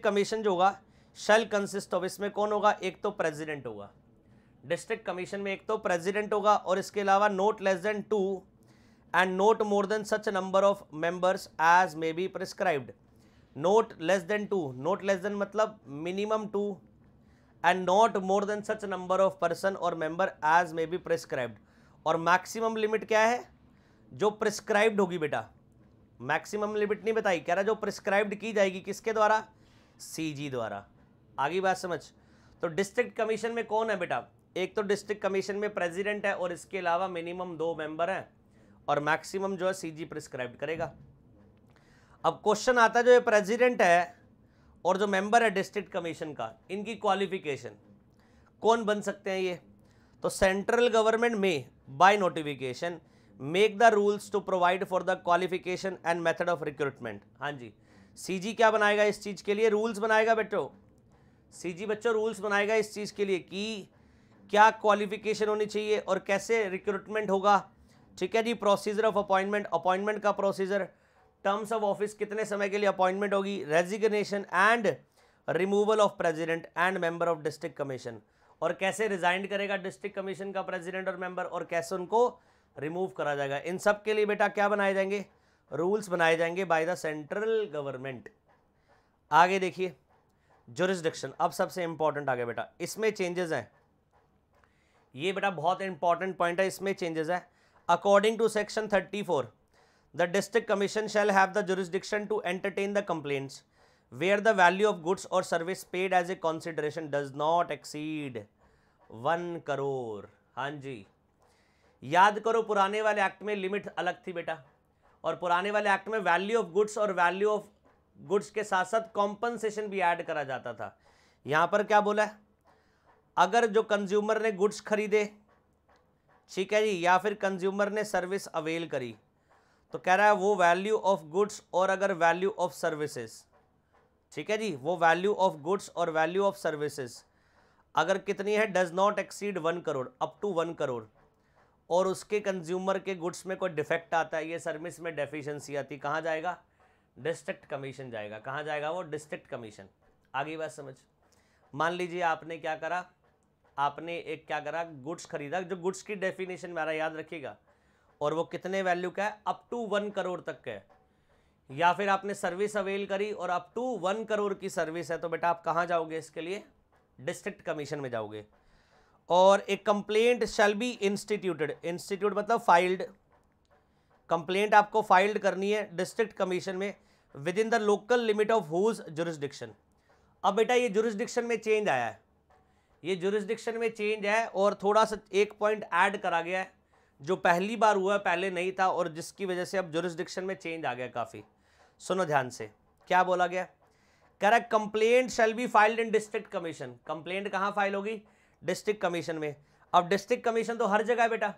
कमीशन जो होगा शैल कंसिस्ट ऑफ, इसमें कौन होगा, एक तो प्रेसिडेंट होगा, डिस्ट्रिक्ट कमीशन में एक तो प्रेसिडेंट होगा, और इसके अलावा note less than 2 and not more than such a number of members as may be prescribed. Not less than 2, not less than मतलब minimum 2, and not more than such a number of person or member as may be prescribed. और maximum limit क्या है, जो prescribed होगी बेटा, maximum limit नहीं बताई, कह रहा जो प्रिस्क्राइब्ड की जाएगी किसके द्वारा, सीजी द्वारा। आगे बात समझ। तो डिस्ट्रिक्ट कमीशन में कौन है बेटा, एक तो डिस्ट्रिक्ट कमीशन में प्रेसिडेंट है और इसके अलावा मिनिमम 2 मेंबर हैं और मैक्सिमम जो है सीजी प्रिस्क्राइब करेगा। अब क्वेश्चन आता है जो ये प्रेसिडेंट है और जो मेंबर है डिस्ट्रिक्ट कमीशन का, इनकी क्वालिफिकेशन कौन बन सकते हैं ये। तो सेंट्रल गवर्नमेंट में by notification make the rules to provide for the qualification and method of recruitment. हाँ जी, सीजी क्या बनाएगा इस चीज़ के लिए, रूल्स बनाएगा बच्चों। सीजी बच्चों रूल्स बनाएगा इस चीज़ के लिए कि क्या क्वालिफिकेशन होनी चाहिए और कैसे रिक्रूटमेंट होगा। ठीक है जी, प्रोसीजर ऑफ अपॉइंटमेंट, अपॉइंटमेंट का प्रोसीजर, टर्म्स ऑफ ऑफिस कितने समय के लिए अपॉइंटमेंट होगी, resignation and removal of president and member of district commission, और कैसे रिजाइन करेगा डिस्ट्रिक्ट कमीशन का प्रेसिडेंट और मेंबर और कैसे उनको रिमूव करा जाएगा। इन सब के लिए बेटा क्या बनाए जाएंगे, रूल्स बनाए जाएंगे बाय द सेंट्रल गवर्नमेंट। आगे देखिए जुरिस्डिक्शन, अब सबसे इंपॉर्टेंट आ गया बेटा, इसमें चेंजेस हैं। ये बेटा बहुत इंपॉर्टेंट पॉइंट है, इसमें चेंजेस है। According to section 34 the district commission shall have the jurisdiction to entertain the complaints where the value of goods और service paid as a consideration does not exceed 1 crore. हाँ जी, याद करो पुराने वाले एक्ट में लिमिट अलग थी बेटा, और पुराने वाले एक्ट में वैल्यू ऑफ गुड्स और वैल्यू ऑफ गुड्स के साथ साथ कॉम्पनसेशन भी ऐड करा जाता था। यहाँ पर क्या बोला है, अगर जो कंज्यूमर ने गुड्स खरीदे, ठीक है जी, या फिर कंज्यूमर ने सर्विस अवेल करी, तो कह रहा है वो वैल्यू ऑफ गुड्स और अगर वैल्यू ऑफ सर्विसेज, ठीक है जी, वो वैल्यू ऑफ गुड्स और वैल्यू ऑफ सर्विसेज अगर कितनी है, does not exceed 1 crore, up to 1 crore, और उसके कंज्यूमर के गुड्स में कोई डिफेक्ट आता है, ये सर्विस में डेफिशिएंसी आती, कहाँ जाएगा, डिस्ट्रिक्ट कमीशन जाएगा। कहाँ जाएगा वो, डिस्ट्रिक्ट कमीशन। आगे बात समझ। मान लीजिए आपने क्या करा, आपने एक क्या करा, गुड्स खरीदा, जो गुड्स की डेफिनेशन मेरा याद रखिएगा, और वो कितने वैल्यू का है, अप टू 1 करोड़ तक का है, या फिर आपने सर्विस अवेल करी और अप टू 1 करोड़ की सर्विस है, तो बेटा आप कहाँ जाओगे इसके लिए, डिस्ट्रिक्ट कमीशन में जाओगे। और एक complaint shall be instituted, institute मतलब फाइल्ड, कंप्लेंट आपको फाइल्ड करनी है डिस्ट्रिक्ट कमीशन में within the local limit of whose jurisdiction. अब बेटा ये जुरिस्डिक्शन में चेंज आया है, ये जुरिस्डिक्शन में चेंज है और थोड़ा सा एक पॉइंट ऐड करा गया है जो पहली बार हुआ है, पहले नहीं था, और जिसकी वजह से अब जुरिस्डिक्शन में चेंज आ गया काफ़ी। सुनो ध्यान से, क्या बोला गया, कह रहा है complaint shall be filed in district commission. Complaint कहाँ फाइल होगी, डिस्ट्रिक्ट कमीशन में। अब डिस्ट्रिक्ट कमीशन तो हर जगह है बेटा,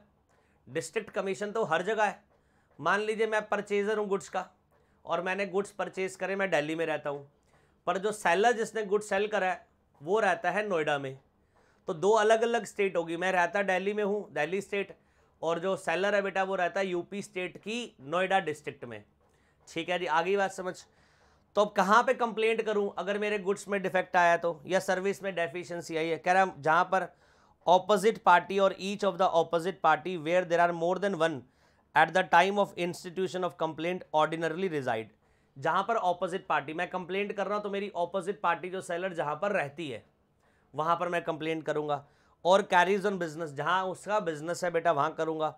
डिस्ट्रिक्ट कमीशन तो हर जगह है। मान लीजिए मैं परचेजर हूँ गुड्स का और मैंने गुड्स परचेज करे, मैं दिल्ली में रहता हूँ, पर जो सेलर जिसने गुड्स सेल करा है वो रहता है नोएडा में, तो दो अलग अलग स्टेट होगी। मैं रहता दिल्ली में हूँ, दिल्ली स्टेट, और जो सेलर है बेटा वो रहता है यूपी स्टेट की नोएडा डिस्ट्रिक्ट में। ठीक है जी, आगे बात समझ। तो अब कहाँ पे कंप्लेंट करूं अगर मेरे गुड्स में डिफेक्ट आया तो, या सर्विस में डेफिशिएंसी आई है। कह रहा है जहाँ पर ऑपोजिट पार्टी और each of the opposite party where there are more than one at the time of institution of complaint ordinarily reside. जहाँ पर ऑपोजिट पार्टी, मैं कंप्लेंट कर रहा हूँ तो मेरी ऑपोजिट पार्टी जो सेलर जहाँ पर रहती है वहाँ पर मैं कंप्लेंट करूँगा, और कैरीज ऑन बिजनेस, जहाँ उसका बिजनेस है बेटा वहाँ करूँगा,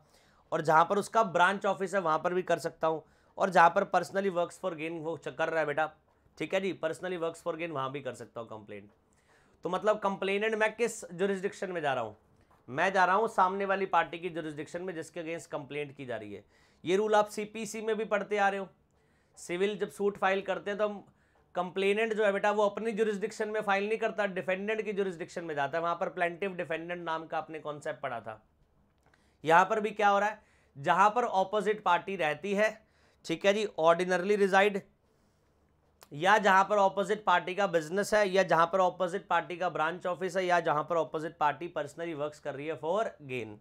और जहाँ पर उसका ब्रांच ऑफिस है वहाँ पर भी कर सकता हूँ, और जहाँ पर पर्सनली वर्क्स फॉर गेन वो कर रहा है बेटा, ठीक है जी, पर्सनली वर्क्स फॉर गेन वहाँ भी कर सकता हूँ कंप्लेंट। तो मतलब कंप्लेनेंट मैं किस जुरिस्डिक्शन में जा रहा हूँ, मैं जा रहा हूँ सामने वाली पार्टी की जुरिस्डिक्शन में जिसके अगेंस्ट कंप्लेंट की जा रही है। ये रूल आप सीपीसी में भी पढ़ते आ रहे हो, सिविल जब सूट फाइल करते हैं तो हम कंप्लेनेंट जो है बेटा वो अपनी जुरिस्डिक्शन में फाइल नहीं करता, डिफेंडेंट की जुरिस्डिक्शन में जाता है, वहाँ पर प्लेंटिव डिफेंडेंट नाम का आपने कॉन्सेप्ट पढ़ा था। यहाँ पर भी क्या हो रहा है, जहाँ पर ऑपोजिट पार्टी रहती है, ठीक है जी, ऑर्डिनरली रिजाइड, या जहां पर ऑपोजिट पार्टी का बिजनेस है, या जहां पर ऑपोजिट पार्टी का ब्रांच ऑफिस है, या जहां पर ऑपोजिट पार्टी पर्सनली वर्क्स कर रही है फॉर गेन,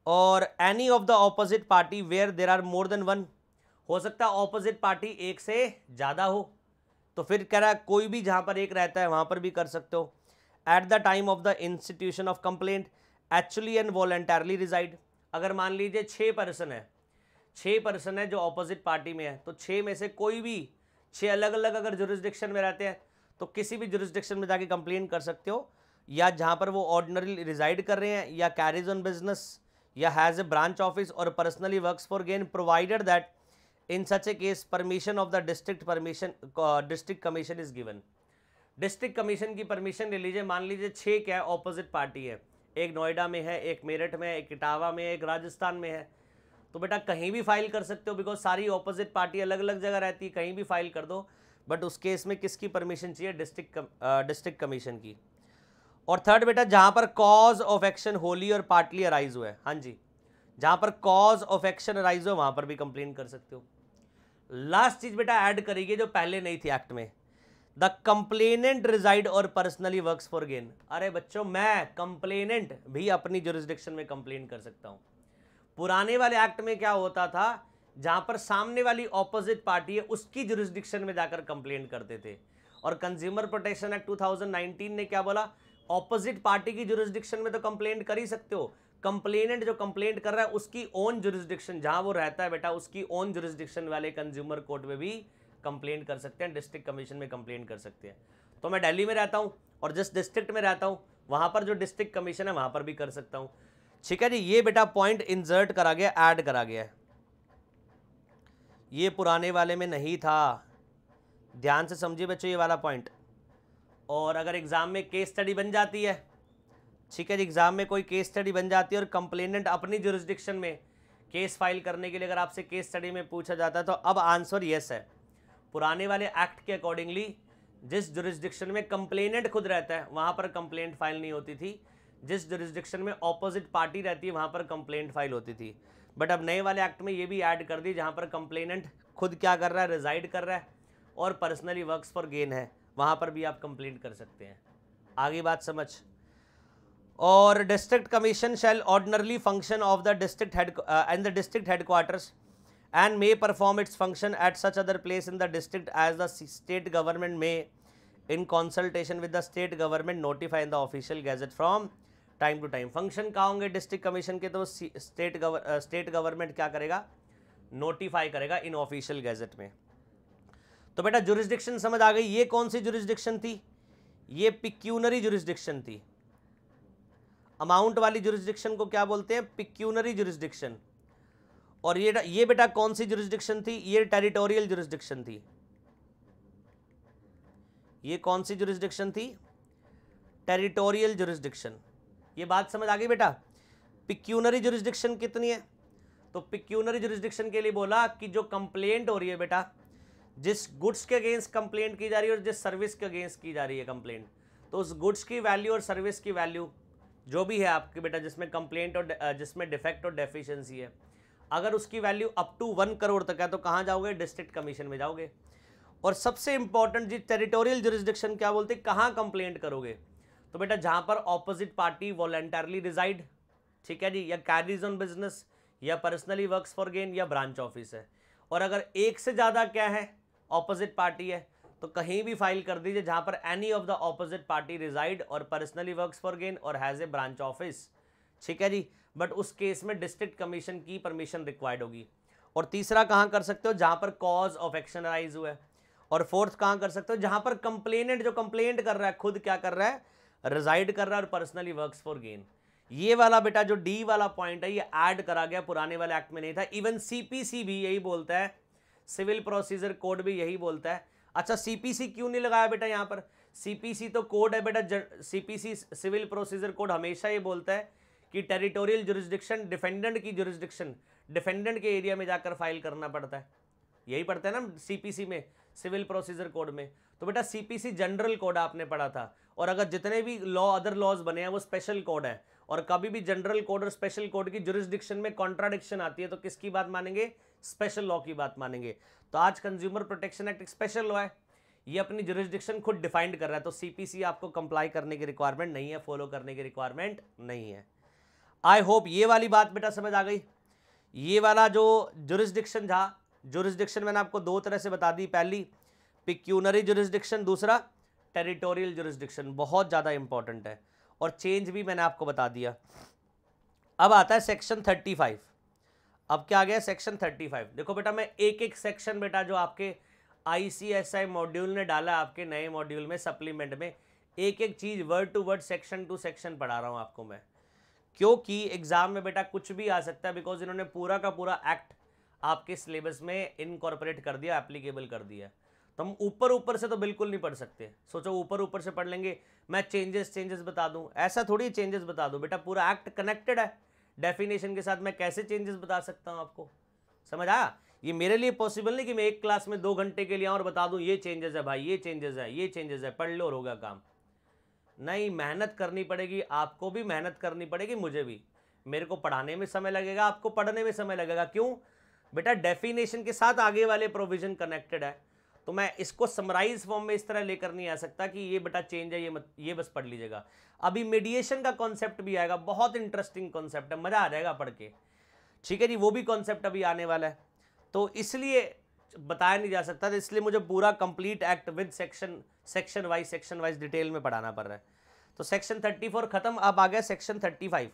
और any of the opposite party where there are more than one. हो सकता है ऑपोजिट पार्टी एक से ज़्यादा हो, तो फिर कह रहा है कोई भी जहां पर एक रहता है वहां पर भी कर सकते हो। At the time of the institution of complaint actually and voluntarily reside. अगर मान लीजिए 6 पर्सन है, 6 पर्सन है जो ऑपोजिट पार्टी में है, तो 6 में से कोई भी 6 अलग अलग अगर जुरिस्डिक्शन में रहते हैं तो किसी भी जुरिस्डिक्शन में जाके कंप्लेंट कर सकते हो, या जहां पर वो ऑर्डिनरी रिजाइड कर रहे हैं, या कैरीज ऑन बिजनेस, या हैज़ ए ब्रांच ऑफिस, और personally works for gain, provided that in such a case permission of the district commission is given. District commission की परमिशन ले लीजिए, मान लीजिए 6 क्या है ऑपोजिट पार्टी है, एक नोएडा में है, एक मेरठ में है, एक इटावा में है, एक राजस्थान में है, तो बेटा कहीं भी फाइल कर सकते हो, बिकॉज सारी ऑपोजिट पार्टी अलग अलग जगह रहती है, कहीं भी फाइल कर दो। बट उस केस में किसकी परमिशन चाहिए? डिस्ट्रिक्ट कमीशन की। और थर्ड बेटा, जहां पर कॉज ऑफ एक्शन होली और पार्टली अराइज हुआ है, हाँ जी, जहां पर कॉज ऑफ एक्शन अराइज हो वहां पर भी कंप्लेन कर सकते हो। लास्ट चीज बेटा ऐड करेगी जो पहले नहीं थी एक्ट में, द कंप्लेनेंट रिजाइड और पर्सनली वर्क्स फॉर गेन। अरे बच्चों, मैं कंप्लेनेंट भी अपनी जुरिस्डिक्शन में कंप्लेन कर सकता हूं। पुराने वाले एक्ट में क्या होता था, जहां पर सामने वाली ऑपोजिट पार्टी है उसकी जुरिस्डिक्शन में जाकर कंप्लेंट करते थे, और कंज्यूमर प्रोटेक्शन एक्ट 2019 ने क्या बोला, ऑपोजिट पार्टी की जुरिस्डिक्शन में तो कंप्लेंट कर ही सकते हो, कंप्लेनेंट जो कंप्लेंट कर रहा है उसकी ओन जुरिस्डिक्शन जहां वो रहता है बेटा, उसकी ओन जुरिस्डिक्शन वाले कंज्यूमर कोर्ट में भी कंप्लेंट कर सकते हैं, डिस्ट्रिक्ट कमीशन में कंप्लेंट कर सकते हैं। तो मैं दिल्ली में रहता हूं और जिस डिस्ट्रिक्ट में रहता हूं वहां पर जो डिस्ट्रिक्ट कमीशन है वहां पर भी कर सकता हूं। ठीक है जी, ये बेटा पॉइंट इंसर्ट करा गया, ऐड करा गया है, ये पुराने वाले में नहीं था, ध्यान से समझिए बच्चों ये वाला पॉइंट। और अगर एग्जाम में केस स्टडी बन जाती है, ठीक है जी, एग्जाम में कोई केस स्टडी बन जाती है और कंप्लेनेंट अपनी जुरिस्डिक्शन में केस फाइल करने के लिए अगर आपसे केस स्टडी में पूछा जाता है तो अब आंसर यस है। पुराने वाले एक्ट के अकॉर्डिंगली जिस जुरिस्डिक्शन में कंप्लेनेंट खुद रहता है वहां पर कंप्लेंट फाइल नहीं होती थी, जिस जुरिस्डिक्शन में ऑपोजिट पार्टी रहती है वहां पर कंप्लेंट फाइल होती थी। बट अब नए वाले एक्ट में ये भी ऐड कर दी जहां पर कंप्लेनेंट खुद क्या कर रहा है, रिजाइड कर रहा है और पर्सनली वर्क्स फॉर गेन है, वहां पर भी आप कंप्लेंट कर सकते हैं। आगे बात समझ। और district commission shell ordinarily function of the district head in the district headquarters and may perform its function at such other place in the district as the state government may in consultation with the state government notify in the official gazette from time to time। Function कहाँ होंगे district commission के? तो state government क्या करेगा, notify करेगा इन official gazette में। तो बेटा जुरिस्डिक्शन समझ आ गई। ये कौन सी जुरिस्डिक्शन थी? ये पिक्यूनरी जुरिस्डिक्शन थी। अमाउंट वाली जुरिस्डिक्शन को क्या बोलते हैं? Pecuniary jurisdiction. और ये बेटा कौन सी जुरिस्डिक्शन थी? ये टेरिटोरियल जुरिस्डिक्शन थी। ये कौन सी जुरिस्डिक्शन थी? Territorial jurisdiction. ये बात समझ आ गई बेटा? पिक्यूनरी जुरिस्डिक्शन कितनी है? तो पिक्यूनरी जुरिस्डिक्शन के लिए बोला कि जो कंप्लेंट हो रही है बेटा, जिस गुड्स के अगेंस्ट कंप्लेंट की जा रही है और जिस सर्विस के अगेंस्ट की जा रही है कंप्लेंट, तो उस गुड्स की वैल्यू और सर्विस की वैल्यू जो भी है आपके बेटा, जिसमें कंप्लेंट और जिसमें डिफेक्ट और डेफिशिएंसी है, अगर उसकी वैल्यू अप टू 1 करोड़ तक है तो कहाँ जाओगे? डिस्ट्रिक्ट कमीशन में जाओगे। और सबसे इंपॉर्टेंट जी, टेरिटोरियल जुरिस्डिक्शन क्या बोलते हैं, कहाँ कंप्लेंट करोगे? तो बेटा जहां पर ऑपोजिट पार्टी वॉलंटरली रिजाइड, ठीक है जी, या कैरीज ऑन बिजनेस, या पर्सनली वर्क्स फॉर गेन, या ब्रांच ऑफिस है। और अगर एक से ज़्यादा क्या है, ऑपोजिट पार्टी है, तो कहीं भी फाइल कर दीजिए जहां पर any of the opposite party reside और पर्सनली वर्क्स फॉर गेन और हैज़ ए ब्रांच ऑफिस, ठीक है जी। बट उस केस में डिस्ट्रिक्ट कमीशन की परमिशन रिक्वायर्ड होगी। और तीसरा कहाँ कर सकते हो? जहां पर कॉज ऑफ एक्शन अराइज हुआ है। और फोर्थ कहाँ कर सकते हो? जहां पर कंप्लेनेंट जो कंप्लेंट कर रहा है खुद क्या कर रहा है, रिजाइड कर रहा है और पर्सनली वर्क्स फॉर गेन। ये वाला बेटा जो डी वाला पॉइंट है ये ऐड करा गया, पुराने वाले एक्ट में नहीं था। इवन सीपीसी भी यही बोलता है, सिविल प्रोसीजर कोड भी यही बोलता है। अच्छा सीपीसी क्यों नहीं लगाया बेटा यहाँ पर? सीपीसी तो कोड है बेटा, सीपीसी सिविल प्रोसीजर कोड हमेशा ये बोलता है कि टेरिटोरियल जुरिस्डिक्शन डिफेंडेंट की जुरिस्डिक्शन, डिफेंडेंट के एरिया में जाकर फाइल करना पड़ता है, यही पढ़ते हैं ना सीपीसी में, सिविल प्रोसीजर कोड में। तो बेटा सीपीसी जनरल कोड आपने पढ़ा था, और अगर जितने भी लॉ अदर लॉज बने हैं वो स्पेशल कोड है। और कभी भी जनरल कोड और स्पेशल कोड की जुरिस्डिक्शन में कॉन्ट्राडिक्शन आती है तो किसकी बात मानेंगे? स्पेशल लॉ की बात मानेंगे। तो आज कंज्यूमर प्रोटेक्शन एक्ट एक स्पेशल लॉ है, ये अपनी जुरिस्डिक्शन खुद डिफाइंड कर रहा है। तो सीपीसी आपको कंप्लाई करने की रिक्वायरमेंट नहीं है, फॉलो करने की रिक्वायरमेंट नहीं है। आई होप ये वाली बात बेटा समझ आ गई। ये वाला जो जुरिस्डिक्शन था, जुरिस्डिक्शन मैंने आपको दो तरह से बता दी, पहली पिक्यूनरी जुरिस्डिक्शन, दूसरा टेरिटोरियल जुरिस्डिक्शन, बहुत ज़्यादा इंपॉर्टेंट है। और चेंज भी मैंने आपको बता दिया। अब आता है सेक्शन 35। अब क्या आ गया? सेक्शन 35। देखो बेटा मैं एक एक सेक्शन बेटा जो आपके ICSI मॉड्यूल ने डाला आपके नए मॉड्यूल में सप्लीमेंट में, एक एक चीज़ word to word section to section पढ़ा रहा हूँ आपको मैं, क्योंकि एग्जाम में बेटा कुछ भी आ सकता है, बिकॉज इन्होंने पूरा का पूरा एक्ट आपके सिलेबस में इनकॉर्पोरेट कर दिया, एप्लीकेबल कर दिया। तो हम ऊपर ऊपर से तो बिल्कुल नहीं पढ़ सकते। सोचो ऊपर ऊपर से पढ़ लेंगे, मैं चेंजेस बता दूं, ऐसा थोड़ी चेंजेस बता दूं बेटा, पूरा एक्ट कनेक्टेड है डेफिनेशन के साथ, मैं कैसे चेंजेस बता सकता हूं आपको, समझ आया? ये मेरे लिए पॉसिबल नहीं कि मैं एक क्लास में 2 घंटे के लिए आऊं और बता दूं ये चेंजेस है भाई, ये चेंजेस है, ये चेंजेस है, पढ़ लो और होगा काम। नहीं, मेहनत करनी पड़ेगी, आपको भी मेहनत करनी पड़ेगी, मुझे भी। मेरे को पढ़ाने में समय लगेगा, आपको पढ़ने में समय लगेगा। क्यों बेटा? डेफिनेशन के साथ आगे वाले प्रोविजन कनेक्टेड है, तो मैं इसको समराइज फॉर्म में इस तरह लेकर नहीं आ सकता कि ये बेटा चेंज है, ये बस पढ़ लीजिएगा। अभी मीडिएशन का कॉन्सेप्ट भी आएगा, बहुत इंटरेस्टिंग कॉन्सेप्ट है, मजा आ जाएगा पढ़ के, ठीक है जी। वो भी कॉन्सेप्ट अभी आने वाला है, तो इसलिए बताया नहीं जा सकता, तो इसलिए मुझे पूरा complete act with section wise detail में पढ़ाना पड़ रहा है। तो सेक्शन 34 खत्म, अब आ गया section 35,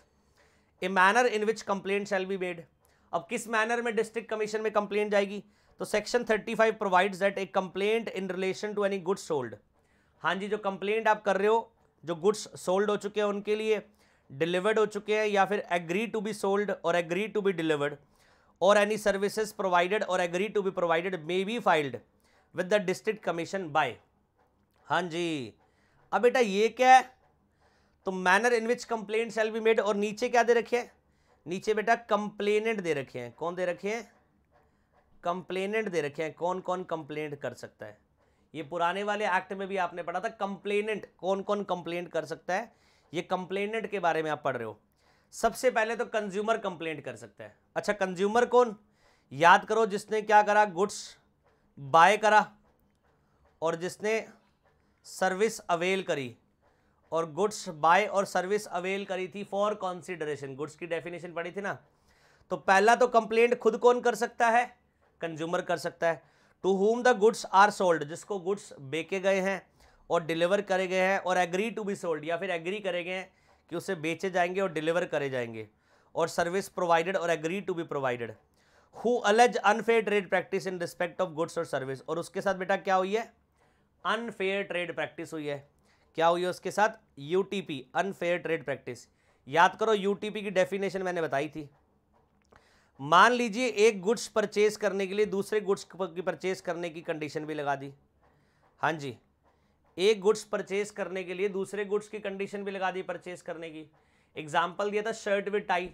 a manner in which complaint shall be made. अब किस मैनर में डिस्ट्रिक्ट कमीशन में कंप्लेंट जाएगी? तो section 35 provides that a complaint in relation to any goods sold. हाँ जी, जो कंप्लेंट आप कर रहे हो, जो गुड्स सोल्ड हो चुके हैं उनके लिए, डिलीवर्ड हो चुके हैं या फिर एग्री टू बी सोल्ड और एग्री टू बी डिलीवर्ड, और एनी सर्विसेज प्रोवाइडेड और agree to be provided may be filed with the district commission by. हाँ जी, अब बेटा ये क्या है? तो manner in which complaint shall be made, और नीचे क्या दे रखे हैं? नीचे बेटा कंप्लेनेंट दे रखे हैं। कौन दे रखे हैं? कंप्लेनेंट दे रखे हैं। कौन कौन कंप्लेंट कर सकता है? ये पुराने वाले एक्ट में भी आपने पढ़ा था, कंप्लेनेंट कौन कौन कंप्लेंट कर सकता है, ये कंप्लेनेंट के बारे में आप पढ़ रहे हो। सबसे पहले तो कंज्यूमर कंप्लेंट कर सकता है। अच्छा, कंज्यूमर कौन? याद करो, जिसने क्या करा? गुड्स बाय करा और जिसने सर्विस अवेल करी, और गुड्स बाय और सर्विस अवेल करी थी फॉर कंसीडरेशन। गुड्स की डेफिनेशन पढ़ी थी ना, तो पहला तो कंप्लेंट खुद कौन कर सकता है? कंज्यूमर कर सकता है। To whom the goods are sold, जिसको गुड्स बेचे गए हैं और डिलीवर करे गए हैं, और एग्री टू बी सोल्ड, या फिर एग्री करे गए हैं कि उसे बेचे जाएंगे और डिलीवर करे जाएंगे, और सर्विस प्रोवाइडेड और agree to be provided. Who allege unfair trade practice in respect of goods और सर्विस, और उसके साथ बेटा क्या हुई है? अनफेयर ट्रेड प्रैक्टिस हुई है। क्या हुई है उसके साथ? UTP, unfair trade practice. याद करो, यूटीपी की डेफिनेशन मैंने बताई थी। मान लीजिए एक गुड्स परचेज करने के लिए दूसरे गुड्स की परचेज करने की कंडीशन भी लगा दी। हाँ जी, एक गुड्स परचेज करने के लिए दूसरे गुड्स की कंडीशन भी लगा दी परचेज करने की। एग्जाम्पल दिया था शर्ट विद टाई।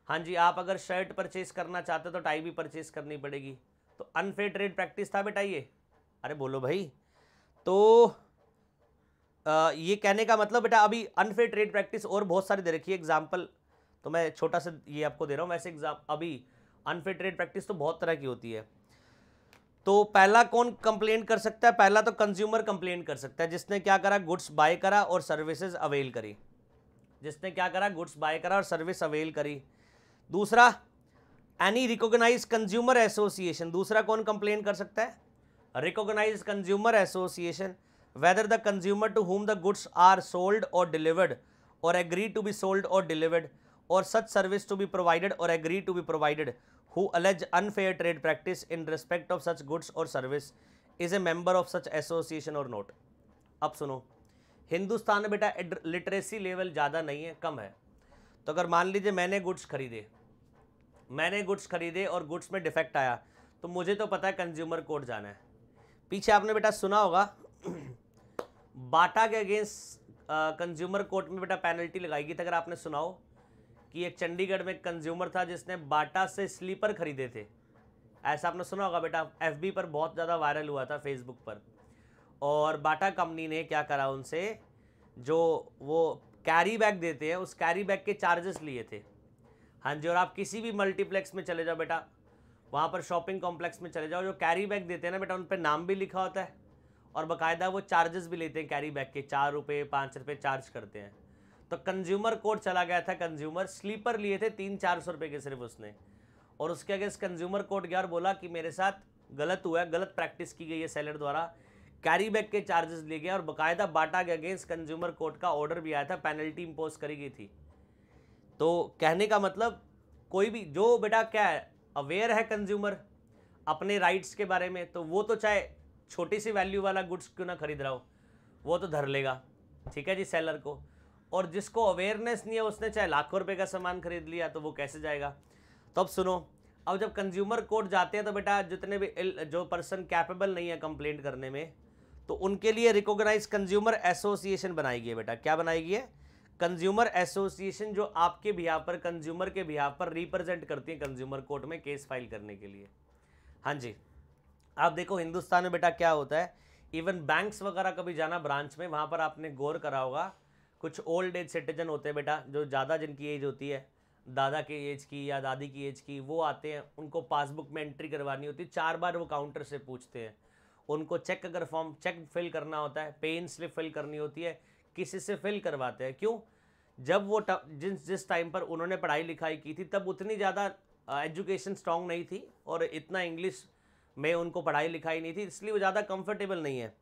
हाँ जी, आप अगर शर्ट परचेज करना चाहते तो टाई भी परचेज करनी पड़ेगी। तो अनफेयर ट्रेड प्रैक्टिस था बेटा ये। अरे बोलो भाई। तो ये कहने का मतलब बेटा, अभी अनफेयर ट्रेड प्रैक्टिस और बहुत सारी दे रखी है, एग्जाम्पल तो मैं छोटा सा ये आपको दे रहा हूँ। वैसे अभी अनफेयर ट्रेड प्रैक्टिस तो बहुत तरह की होती है। तो पहला कौन कंप्लेंट कर सकता है? पहला तो कंज्यूमर कंप्लेंट कर सकता है, जिसने क्या करा? गुड्स बाय करा और सर्विसेज अवेल करी। जिसने क्या करा? गुड्स बाय करा और सर्विस अवेल करी। दूसरा, एनी रिकॉग्नाइज कंज्यूमर एसोसिएशन। दूसरा कौन कंप्लेंट कर सकता है? Recognise consumer association, whether the consumer to whom the goods are sold or delivered or agree to be sold or delivered, or such service to be provided or agree to be provided, who allege unfair trade practice in respect of such goods or service is a member of such association or not। अब सुनो, हिंदुस्तान में बेटा literacy level ज़्यादा नहीं है, कम है। तो अगर मान लीजिए मैंने गुड्स खरीदे और गुड्स में डिफेक्ट आया, तो मुझे तो पता है कंज्यूमर कोर्ट जाना है। पीछे आपने बेटा सुना होगा बाटा के अगेंस्ट कंज्यूमर कोर्ट में बेटा पेनल्टी लगाई गई थी। अगर आपने सुना हो कि एक चंडीगढ़ में कंज्यूमर था जिसने बाटा से स्लीपर खरीदे थे, ऐसा आपने सुना होगा बेटा। एफबी पर बहुत ज़्यादा वायरल हुआ था, फेसबुक पर। और बाटा कंपनी ने क्या करा, उनसे जो वो कैरी बैग देते हैं उस कैरी बैग के चार्जेस लिए थे। हाँ जी, और आप किसी भी मल्टीप्लेक्स में चले जाओ बेटा, वहाँ पर शॉपिंग कॉम्प्लेक्स में चले जाओ, जो कैरी बैग देते हैं ना बेटा, उन पर नाम भी लिखा होता है और बाकायदा वो चार्जेस भी लेते हैं कैरी बैग के, 4 रुपये 5 रुपये चार्ज करते हैं। तो कंज्यूमर कोर्ट चला गया था, कंज्यूमर स्लीपर लिए थे 300-400 रुपये के सिर्फ उसने, और उसके अगेंस्ट कंज्यूमर कोर्ट गया और बोला कि मेरे साथ गलत हुआ है, गलत प्रैक्टिस की गई है सेलर द्वारा, कैरी बैग के चार्जेस लिए गए, और बाकायदा बाटा के अगेंस्ट कंज्यूमर कोर्ट का ऑर्डर भी आया था, पेनल्टी इम्पोज करी गई थी। तो कहने का मतलब, कोई भी जो बेटा क्या है, अवेयर है कंज्यूमर अपने राइट्स के बारे में, तो वो तो चाहे छोटी सी वैल्यू वाला गुड्स क्यों ना खरीद रहा हो, वो तो धर लेगा, ठीक है जी, सेलर को। और जिसको अवेयरनेस नहीं है, उसने चाहे लाखों रुपए का सामान खरीद लिया, तो वो कैसे जाएगा। तो अब सुनो, अब जब कंज्यूमर कोर्ट जाते हैं तो बेटा जितने भी जो पर्सन कैपेबल नहीं है कंप्लेंट करने में, तो उनके लिए रिकॉग्नाइज कंज्यूमर एसोसिएशन बनाई गई है बेटा। क्या बनाई गई है? कंज्यूमर एसोसिएशन, जो आपके बिहाफ पर, कंज्यूमर के बिहाफ पर रिप्रेजेंट करती है कंज्यूमर कोर्ट में केस फाइल करने के लिए। हाँ जी, आप देखो हिंदुस्तान में बेटा क्या होता है, इवन बैंक्स वगैरह कभी जाना ब्रांच में, वहाँ पर आपने गौर करा होगा, कुछ ओल्ड एज सिटीजन होते हैं बेटा, जो ज़्यादा जिनकी एज होती है, दादा की एज की या दादी की एज की, वो आते हैं, उनको पासबुक में एंट्री करवानी होती है, 4 बार वो काउंटर से पूछते हैं। उनको चेक अगर फॉर्म चेक फिल करना होता है, पेन स्लिप फिल करनी होती है, किसी से फिल करवाते हैं। क्यों? जब वो जिस टाइम पर उन्होंने पढ़ाई लिखाई की थी तब उतनी ज़्यादा एजुकेशन स्ट्रांग नहीं थी और इतना इंग्लिश में उनको पढ़ाई लिखाई नहीं थी, इसलिए वो ज़्यादा कंफर्टेबल नहीं है।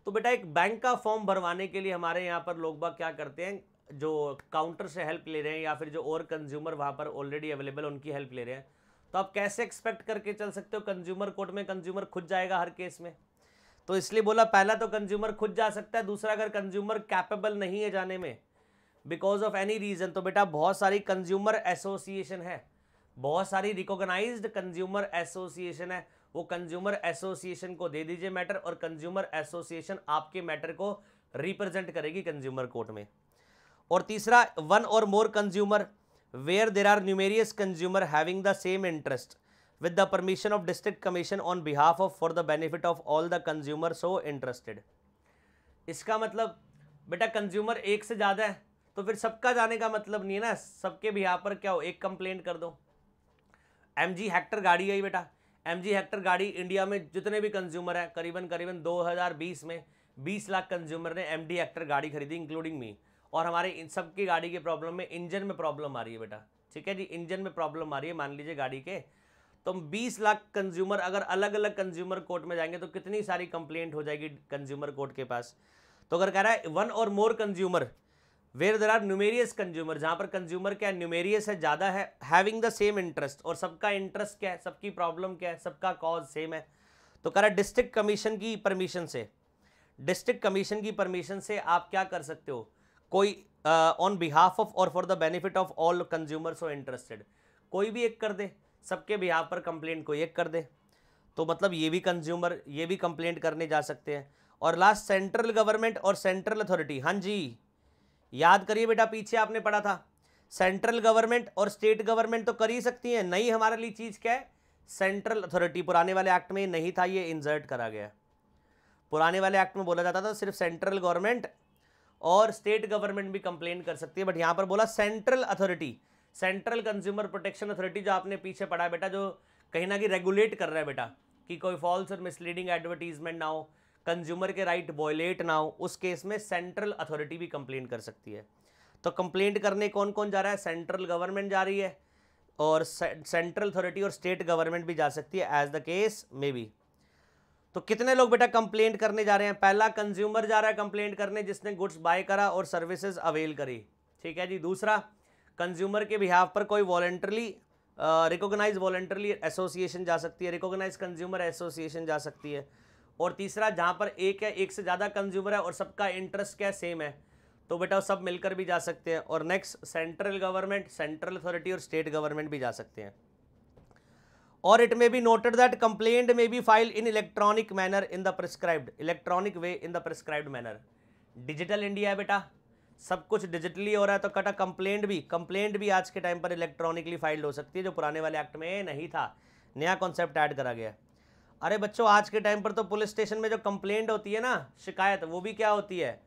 तो बेटा एक बैंक का फॉर्म भरवाने के लिए हमारे यहाँ पर लोग बाग क्या करते हैं, जो काउंटर से हेल्प ले रहे हैं या फिर जो और कंज्यूमर वहाँ पर ऑलरेडी अवेलेबल उनकी हेल्प ले रहे हैं, तो आप कैसे एक्सपेक्ट करके चल सकते हो कंज्यूमर कोर्ट में कंज्यूमर खुद जाएगा हर केस में? तो इसलिए बोला पहला तो कंज्यूमर खुद जा सकता है, दूसरा अगर कंज्यूमर कैपेबल नहीं है जाने में बिकॉज ऑफ एनी रीजन, तो बेटा बहुत सारी कंज्यूमर एसोसिएशन है, बहुत सारी रिकॉग्नाइज्ड कंज्यूमर एसोसिएशन है, वो कंज्यूमर एसोसिएशन को दे दीजिए मैटर और कंज्यूमर एसोसिएशन आपके मैटर को रिप्रेजेंट करेगी कंज्यूमर कोर्ट में। और तीसरा, one or more consumer where there are numerous consumer having the same interest with the permission of district commission on behalf of for the benefit of all the consumer so interested। इसका मतलब बेटा consumer एक से ज़्यादा है तो फिर सबका जाने का मतलब नहीं है ना, सबके बिहाफ पर क्या हो, एक कंप्लेंट कर दो। MG हेक्टर गाड़ी आई बेटा, MG हेक्टर गाड़ी इंडिया में जितने भी कंज्यूमर है करीबन 2020 में 20 लाख कंज्यूमर ने MG हेक्टर गाड़ी खरीदी इंक्लूडिंग मी, और हमारे इन सबकी गाड़ी के प्रॉब्लम में इंजन में प्रॉब्लम आ रही है बेटा। ठीक है जी, इंजन में प्रॉब्लम आ रही है मान लीजिए गाड़ी के, तो 20 लाख कंज्यूमर अगर अलग अलग कंज्यूमर कोर्ट में जाएंगे तो कितनी सारी कंप्लेंट हो जाएगी कंज्यूमर कोर्ट के पास। तो अगर कह रहा है one or more consumer where there are numerous consumer, जहां पर कंज्यूमर क्या न्यूमेरियस है, ज़्यादा है, हैविंग द सेम इंटरेस्ट, और सबका इंटरेस्ट क्या है, सबकी प्रॉब्लम क्या है, सबका कॉज सेम है, तो कह रहा है डिस्ट्रिक्ट कमीशन की परमिशन से, डिस्ट्रिक्ट कमीशन की परमिशन से आप क्या कर सकते हो, कोई ऑन बिहाफ ऑफ और for the benefit of all consumers so interested, कोई भी एक कर दे, सबके बिहाफ पर कंप्लेंट कोई एक कर दे, तो मतलब ये भी कंज्यूमर ये भी कंप्लेंट करने जा सकते हैं। और लास्ट सेंट्रल गवर्नमेंट और सेंट्रल अथॉरिटी, हाँ जी याद करिए बेटा पीछे आपने पढ़ा था, सेंट्रल गवर्नमेंट और स्टेट गवर्नमेंट तो कर ही सकती है, नई हमारे लिए चीज़ क्या है, सेंट्रल अथॉरिटी। पुराने वाले एक्ट में नहीं था, ये इंसर्ट करा गया। पुराने वाले एक्ट में बोला जाता था सिर्फ सेंट्रल गवर्नमेंट और स्टेट गवर्नमेंट भी कंप्लेंट कर सकती है, बट यहाँ पर बोला central authority, central consumer protection authority, जो आपने पीछे पढ़ा है बेटा, जो कहीं ना कहीं रेगुलेट कर रहा है बेटा कि कोई फॉल्स और मिसलीडिंग एडवर्टीजमेंट ना हो, कंज्यूमर के राइट वॉयलेट ना हो, उस केस में सेंट्रल अथॉरिटी भी कंप्लेंट कर सकती है। तो कंप्लेंट करने कौन कौन जा रहा है, सेंट्रल गवर्नमेंट जा रही है और सेंट्रल अथॉरिटी और स्टेट गवर्नमेंट भी जा सकती है as the case may be. तो कितने लोग बेटा कंप्लेंट करने जा रहे हैं, पहला कंज्यूमर जा रहा है कंप्लेंट करने जिसने गुड्स बाय करा और सर्विसेज अवेल करी, ठीक है जी। दूसरा कंज्यूमर के बिहाफ पर कोई वॉलंटरली रिकॉग्नाइज वॉलंटरली एसोसिएशन जा सकती है, रिकॉग्नाइज कंज्यूमर एसोसिएशन जा सकती है। और तीसरा जहाँ पर एक है, एक से ज़्यादा कंज्यूमर है और सबका इंटरेस्ट क्या सेम है, तो बेटा सब मिलकर भी जा सकते हैं। और next central government, central authority और स्टेट गवर्नमेंट भी जा सकते हैं। और it may be noted that complaint may be file in electronic manner in the prescribed, electronic way in the prescribed manner. Digital India है बेटा, सब कुछ डिजिटली हो रहा है, तो कटा कंप्लेंट भी आज के टाइम पर इलेक्ट्रॉनिकली फाइल हो सकती है, जो पुराने वाले एक्ट में नहीं था, नया कॉन्सेप्ट ऐड करा गया। अरे बच्चों आज के टाइम पर तो पुलिस स्टेशन में जो कंप्लेंट होती है ना, शिकायत, वो भी क्या होती है,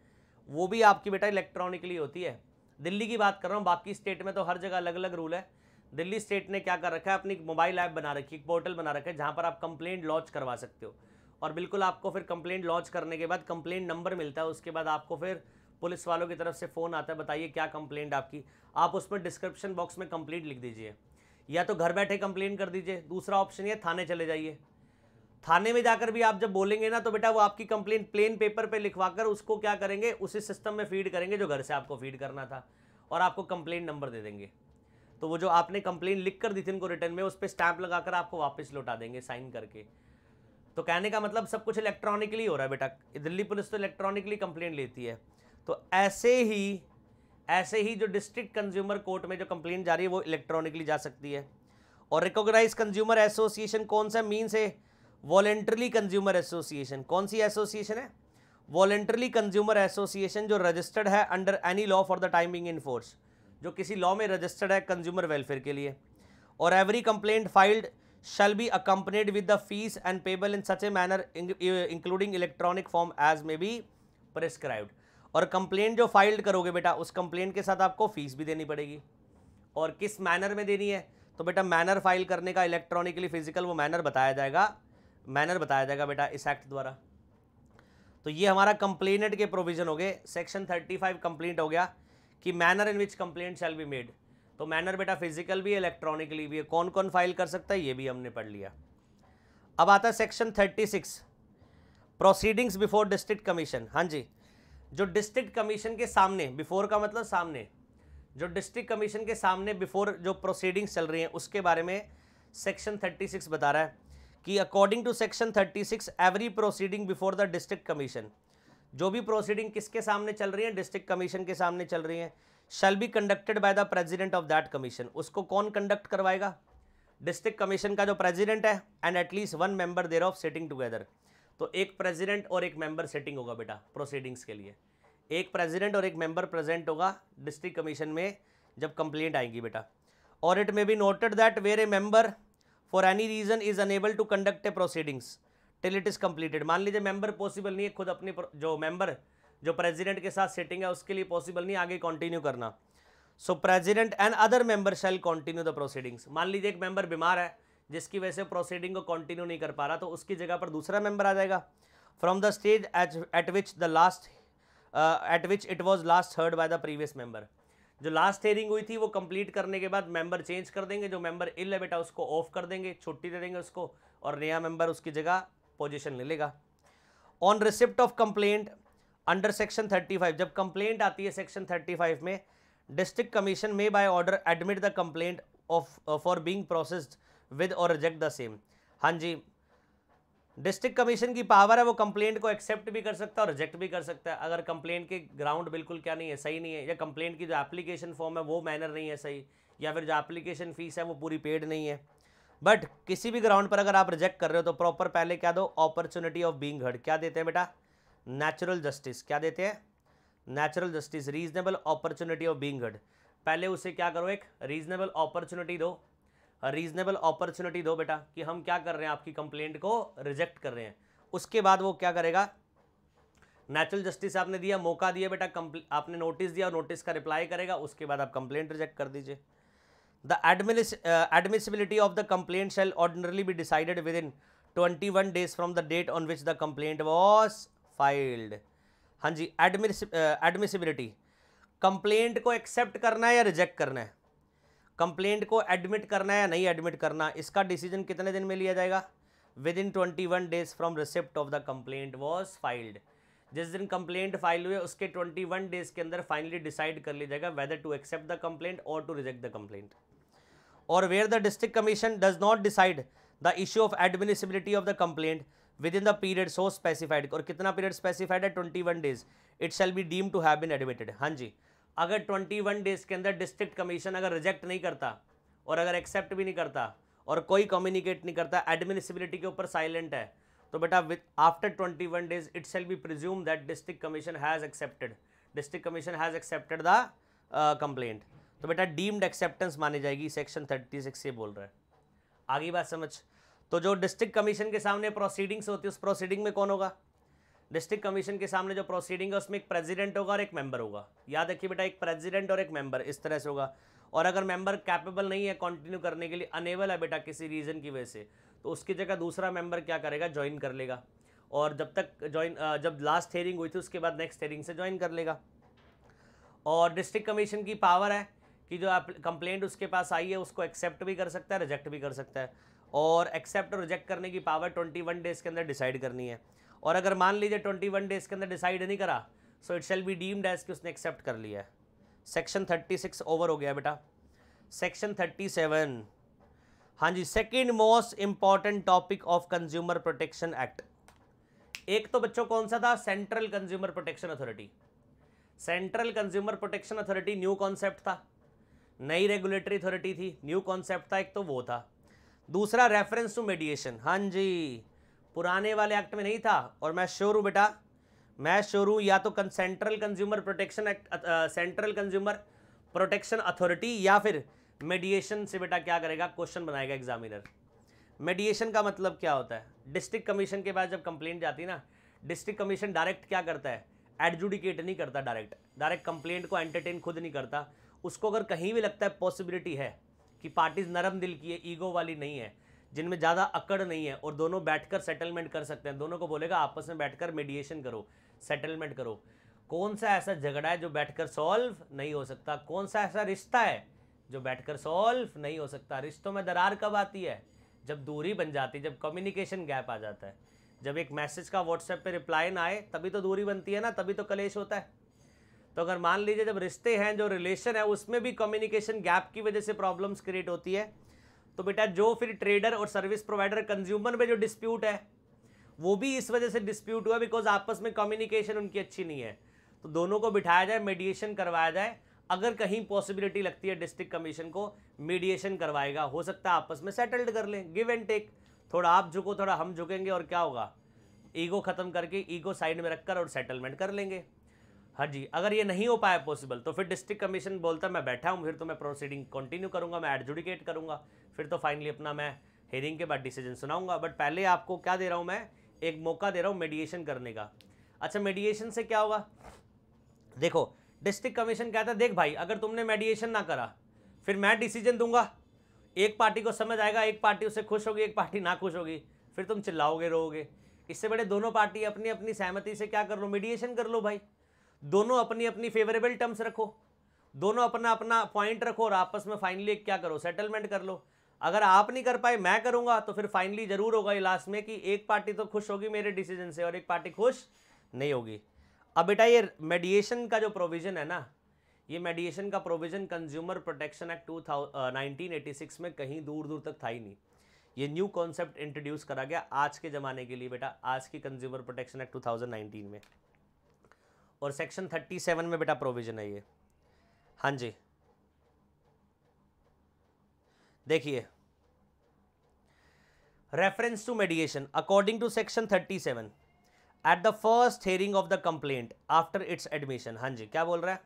वो भी आपकी बेटा इलेक्ट्रॉनिकली होती है। दिल्ली की बात कर रहा हूँ, बाकी स्टेट में तो हर जगह अलग अलग रूल है। दिल्ली स्टेट ने क्या कर रखा है, अपनी मोबाइल ऐप बना रखी है, पोर्टल बना रखा है, जहाँ पर आप कंप्लेंट लॉन्च करवा सकते हो। और बिल्कुल आपको फिर कंप्लेंट लॉन्च करने के बाद कंप्लेंट नंबर मिलता है, उसके बाद आपको फिर पुलिस वालों की तरफ से फ़ोन आता है, बताइए क्या कंप्लेंट आपकी, आप उसमें डिस्क्रिप्शन बॉक्स में कंप्लीट लिख दीजिए, या तो घर बैठे कंप्लेंट कर दीजिए। दूसरा ऑप्शन ये थाने चले जाइए, थाने में जाकर भी आप जब बोलेंगे ना, तो बेटा वो आपकी कंप्लेंट प्लेन पेपर पे लिखवाकर उसको क्या करेंगे, उसी सिस्टम में फीड करेंगे जो घर से आपको फीड करना था, और आपको कंप्लेंट नंबर दे देंगे। तो वो जो आपने कंप्लेंट लिख कर दी थी उनको रिटर्न में, उस पर स्टैंप लगाकर आपको वापस लौटा देंगे साइन करके। तो कहने का मतलब सब कुछ इलेक्ट्रॉनिकली हो रहा है बेटा, दिल्ली पुलिस तो इलेक्ट्रॉनिकली कंप्लेंट लेती है। तो ऐसे ही जो डिस्ट्रिक्ट कंज्यूमर कोर्ट में जो कंप्लेंट जा रही है वो इलेक्ट्रॉनिकली जा सकती है। और रिकॉग्नाइज कंज्यूमर एसोसिएशन कौन सा मीन्स है? Voluntarily consumer association. कौन सी एसोसिएशन है? वॉलेंटरली कंज्यूमर एसोसिएशन, जो रजिस्टर्ड है under any law for the time being in force, जो किसी लॉ में रजिस्टर्ड है कंज्यूमर वेलफेयर के लिए। और every complaint filed shall be accompanied with the fees and payable in such a manner including electronic form as may be prescribed। और complaint जो filed करोगे बेटा, उस कंप्लेंट के साथ आपको फीस भी देनी पड़ेगी। और किस मैनर में देनी है? तो बेटा मैनर फाइल करने का इलेक्ट्रॉनिकली फिजिकल वो मैनर बताया जाएगा बेटा इस एक्ट द्वारा। तो ये हमारा कंप्लेनेंट के प्रोविजन हो गए। सेक्शन 35 कंप्लेंट हो गया कि manner in which complaint shall be made. तो मैनर बेटा फिजिकल भी है, इलेक्ट्रॉनिकली भी है। कौन कौन फाइल कर सकता है ये भी हमने पढ़ लिया। अब आता है section 36 proceedings before district commission. हाँ जी, जो डिस्ट्रिक्ट कमीशन के सामने, बिफोर का मतलब सामने, जो डिस्ट्रिक्ट कमीशन के सामने बिफोर जो प्रोसीडिंग्स चल रही हैं उसके बारे में सेक्शन 36 बता रहा है कि according to section 36 every proceeding before the district commission, जो भी प्रोसीडिंग किसके सामने चल रही है? डिस्ट्रिक्ट कमीशन के सामने चल रही है। Shall be conducted by the president of that commission. उसको कौन कंडक्ट करवाएगा? डिस्ट्रिक्ट कमीशन का जो प्रेसिडेंट है and at least one member thereof sitting together. तो एक प्रेसिडेंट और एक मेंबर सिटिंग होगा बेटा प्रोसीडिंग्स के लिए। एक प्रेसिडेंट और एक मेंबर प्रेजेंट होगा डिस्ट्रिक्ट कमीशन में जब कंप्लेंट आएगी बेटा। और it may be noted that where a member for any reason is unable to conduct a proceedings till it is completed. मान लीजिए मेंबर पॉसिबल नहीं है, खुद अपनी जो मेंबर जो प्रेसिडेंट के साथ सिटिंग है उसके लिए पॉसिबल नहीं आगे कंटिन्यू करना। सो president and other member shall continue the proceedings. मान लीजिए एक मेंबर बीमार है जिसकी वजह से प्रोसीडिंग को कंटिन्यू नहीं कर पा रहा, तो उसकी जगह पर दूसरा मेंबर आ जाएगा। From the stage eight which it was last heard by the previous member. जो लास्ट हेयरिंग हुई थी वो कंप्लीट करने के बाद मेंबर चेंज कर देंगे। जो मेंबर इल है बेटा उसको ऑफ कर देंगे, छुट्टी दे देंगे उसको, और नया मेंबर उसकी जगह पोजीशन ले लेगा। On receipt of complaint under section 35, जब कंप्लेंट आती है सेक्शन 35 में, डिस्ट्रिक्ट कमीशन में by order admit the complaint of for being processed with और रिजेक्ट द सेम। हाँ जी, डिस्ट्रिक्ट कमीशन की पावर है, वो कंप्लेंट को एक्सेप्ट भी कर सकता है और रिजेक्ट भी कर सकता है। अगर कंप्लेंट के ग्राउंड बिल्कुल क्या नहीं है, सही नहीं है, या कंप्लेंट की जो एप्लीकेशन फॉर्म है वो मैनर नहीं है सही, या फिर जो एप्लीकेशन फीस है वो पूरी पेड नहीं है, बट किसी भी ग्राउंड पर अगर आप रिजेक्ट कर रहे हो तो प्रॉपर पहले क्या दो? Opportunity of being heard. क्या देते हैं बेटा? Natural justice. क्या देते हैं? Natural justice, reasonable opportunity of being heard. पहले उसे क्या करो? एक रीजनेबल अपॉर्चुनिटी दो, रीजनेबल अपॉर्चुनिटी दो बेटा कि हम क्या कर रहे हैं, आपकी कंप्लेंट को रिजेक्ट कर रहे हैं। उसके बाद वो क्या करेगा? नेचुरल जस्टिस आपने दिया, मौका दिया बेटा, आपने नोटिस दिया, नोटिस का रिप्लाई करेगा, उसके बाद आप कंप्लेंट रिजेक्ट कर दीजिए। The admissibility of the complaint shall ordinarily be decided within 21 days from the date on which the complaint was filed। हाँ जी, एडमिसिबिलिटी, कंप्लेंट को एक्सेप्ट करना है या रिजेक्ट करना है, कंप्लेंट को एडमिट करना है या नहीं एडमिट करना, इसका डिसीजन कितने दिन में लिया जाएगा? With in 21 days from receipt of the complaint was filed. जिस दिन कंप्लेंट फाइल हुए उसके 21 डेज के अंदर फाइनली डिसाइड कर लिया जाएगा whether to accept the complaint और टू रिजेक्ट द कंप्लेंट। और where the district commission does not decide the issue of admissibility of the complaint within the period so specified, और कितना period specified है? 21 days, it shall be deem to have been admitted. हाँ जी, अगर 21 days के अंदर district commission अगर reject नहीं करता और अगर एक्सेप्ट भी नहीं करता और कोई कम्युनिकेट नहीं करता, एडमिसिबिलिटी के ऊपर साइलेंट है, तो बेटा with after 21 days it shall B presume that district commission has accepted the complaint. तो बेटा डीम्ड एक्सेप्टेंस मानी जाएगी, सेक्शन 36 से बोल रहा है। आगे बात समझ। तो जो डिस्ट्रिक्ट कमीशन के सामने प्रोसीडिंग्स होती है उस प्रोसीडिंग में कौन होगा? डिस्ट्रिक्ट कमीशन के सामने जो प्रोसीडिंग है उसमें एक प्रेसिडेंट होगा और एक मेंबर होगा। याद रखिए बेटा, एक प्रेसिडेंट और एक मेंबर, इस तरह से होगा। और अगर मेंबर कैपेबल नहीं है कंटिन्यू करने के लिए, अनेबल है बेटा किसी रीज़न की वजह से, तो उसकी जगह दूसरा मेंबर क्या करेगा? ज्वाइन कर लेगा। और जब तक जब लास्ट हेयरिंग हुई थी उसके बाद नेक्स्ट हेयरिंग से ज्वाइन कर लेगा। और डिस्ट्रिक्ट कमीशन की पावर है कि जो कंप्लेंट उसके पास आई है उसको एक्सेप्ट भी कर सकता है, रिजेक्ट भी कर सकता है। और एक्सेप्ट और रिजेक्ट करने की पावर 21 डेज के अंदर डिसाइड करनी है। और अगर मान लीजिए 21 डेज के अंदर डिसाइड नहीं करा, so it shall be deemed as कि उसने एक्सेप्ट कर लिया है। सेक्शन 36 ओवर हो गया बेटा। सेक्शन 37, हाँ जी, second most important topic of consumer protection act. एक तो बच्चों कौन सा था? Central consumer protection authority. Central consumer protection authority new concept था, नई रेगुलेटरी अथॉरिटी थी, न्यू कॉन्सेप्ट था एक, तो वो था। दूसरा रेफरेंस टू मेडिएशन, हाँ जी, पुराने वाले एक्ट में नहीं था, और मैं श्योर हूँ बेटा, मैं श्योर हूँ या तो central consumer protection act, central consumer protection authority या फिर मेडिएशन से बेटा क्या करेगा, क्वेश्चन बनाएगा एग्जामिनर। मेडिएशन का मतलब क्या होता है, डिस्ट्रिक्ट कमीशन के पास जब कंप्लेंट जाती है ना, डिस्ट्रिक्ट कमीशन डायरेक्ट क्या करता है, एडजुडिकेट नहीं करता, डायरेक्ट कंप्लेंट को एंटरटेन खुद नहीं करता। उसको अगर कहीं भी लगता है पॉसिबिलिटी है कि पार्टीज नरम दिल की है, ईगो वाली नहीं है, जिनमें ज़्यादा अकड़ नहीं है और दोनों बैठकर सेटलमेंट कर सकते हैं, दोनों को बोलेगा आपस में बैठकर मेडिएशन करो, सेटलमेंट करो। कौन सा ऐसा झगड़ा है जो बैठकर सॉल्व नहीं हो सकता, कौन सा ऐसा रिश्ता है जो बैठकर सॉल्व नहीं हो सकता। रिश्तों में दरार कब आती है, जब दूरी बन जाती है, जब कम्युनिकेशन गैप आ जाता है, जब एक मैसेज का व्हाट्सएप पे रिप्लाई ना आए, तभी तो दूरी बनती है ना, तभी तो कलेश होता है। तो अगर मान लीजिए जब रिश्ते हैं, जो रिलेशन है, उसमें भी कम्युनिकेशन गैप की वजह से प्रॉब्लम्स क्रिएट होती है, तो बेटा जो फिर ट्रेडर और सर्विस प्रोवाइडर कंज्यूमर में जो डिस्प्यूट है वो भी इस वजह से डिस्प्यूट हुआ बिकॉज आपस में कम्युनिकेशन उनकी अच्छी नहीं है। तो दोनों को बिठाया जाए, मेडिएशन करवाया जाए, अगर कहीं पॉसिबिलिटी लगती है डिस्ट्रिक्ट कमीशन को, मीडिएशन करवाएगा, हो सकता है आपस में सेटल्ड कर लें, गिव एंड टेक, थोड़ा आप झुको थोड़ा हम झुकेंगे, और क्या होगा, ईगो खत्म करके, ईगो साइड में रखकर और सेटलमेंट कर लेंगे। हाँ जी, अगर ये नहीं हो पाया पॉसिबल तो फिर डिस्ट्रिक्ट कमीशन बोलता मैं बैठा हूँ, फिर तो मैं प्रोसीडिंग कंटिन्यू करूँगा, मैं एडजुडिकेट करूँगा, फिर तो फाइनली अपना मैं हेयरिंग के बाद डिसीजन सुनाऊंगा। बट पहले आपको क्या दे रहा हूँ मैं, एक मौका दे रहा हूँ मेडिएशन करने का। अच्छा, मेडिएशन से क्या होगा, देखो डिस्ट्रिक्ट कमीशन कहता है देख भाई अगर तुमने मेडिएशन ना करा फिर मैं डिसीजन दूंगा, एक पार्टी को समझ आएगा, एक पार्टी उससे खुश होगी, एक पार्टी ना खुश होगी, फिर तुम चिल्लाओगे रोओगे। इससे बड़े दोनों पार्टी अपनी अपनी सहमति से क्या कर लो, मीडिएशन कर लो भाई, दोनों अपनी अपनी फेवरेबल टर्म्स रखो, दोनों अपना अपना पॉइंट रखो और आपस में फाइनली क्या करो, सेटलमेंट कर लो। अगर आप नहीं कर पाए, मैं करूंगा, तो फिर फाइनली जरूर होगा ये लास्ट में कि एक पार्टी तो खुश होगी मेरे डिसीजन से और एक पार्टी खुश नहीं होगी। अब बेटा ये मेडिएशन का जो प्रोविजन है ना, ये मेडिएशन का प्रोविजन कंज्यूमर प्रोटेक्शन एक्ट 1986 में कहीं दूर दूर तक था ही नहीं। ये न्यू कॉन्सेप्ट इंट्रोड्यूस करा गया आज के ज़माने के लिए बेटा, आज की कंज्यूमर प्रोटेक्शन एक्ट 2019 में, और सेक्शन 37 में बेटा प्रोविजन है ये। हाँ जी, देखिए reference to mediation according to section 37 at the first hearing of the complaint after its admission. हाँ जी, क्या बोल रहा है,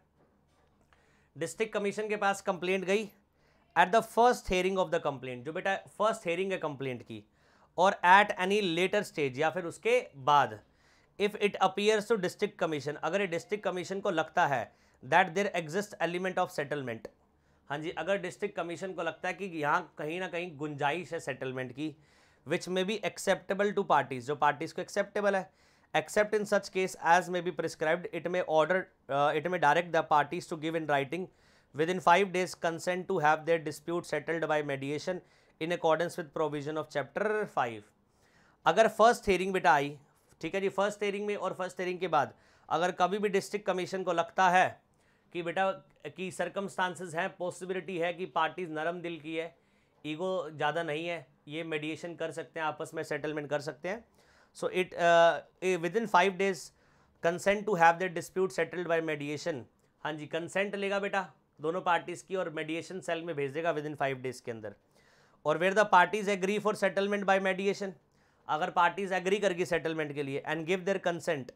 डिस्ट्रिक्ट कमीशन के पास कंप्लेंट गई, at the first hearing of the complaint, जो बेटा फर्स्ट हियरिंग है कंप्लेंट की, और एट एनी लेटर स्टेज या फिर उसके बाद, if it appears to district commission, अगर ये डिस्ट्रिक्ट कमीशन को लगता है that there exist element of settlement. हाँ जी, अगर डिस्ट्रिक्ट कमीशन को लगता है कि यहाँ कहीं ना कहीं गुंजाइश है सेटलमेंट की, विच में बी एक्सेप्टेबल टू पार्टीज, जो पार्टीज को एक्सेप्टेबल है, except in such case as may be prescribed, it may direct the parties to give in writing within 5 days consent to have their dispute settled by mediation in accordance with provision of chapter 5। अगर first hearing बेटा आई, ठीक है जी, first hearing में और first hearing के बाद अगर कभी भी डिस्ट्रिक्ट कमीशन को लगता है कि बेटा की सर्कमस्टांसेस हैं, पॉसिबिलिटी है कि पार्टीज नरम दिल की है, ईगो ज़्यादा नहीं है, ये मेडिएशन कर सकते हैं, आपस में सेटलमेंट कर सकते हैं, so it within 5 days consent to have their dispute settled by mediation। हाँ जी, कंसेंट लेगा बेटा दोनों पार्टीज की और मेडिएशन सेल में भेज देगा विद इन 5 डेज के अंदर। और where the parties agree for settlement by mediation, अगर पार्टीज एग्री करगी सेटलमेंट के लिए and give their consent,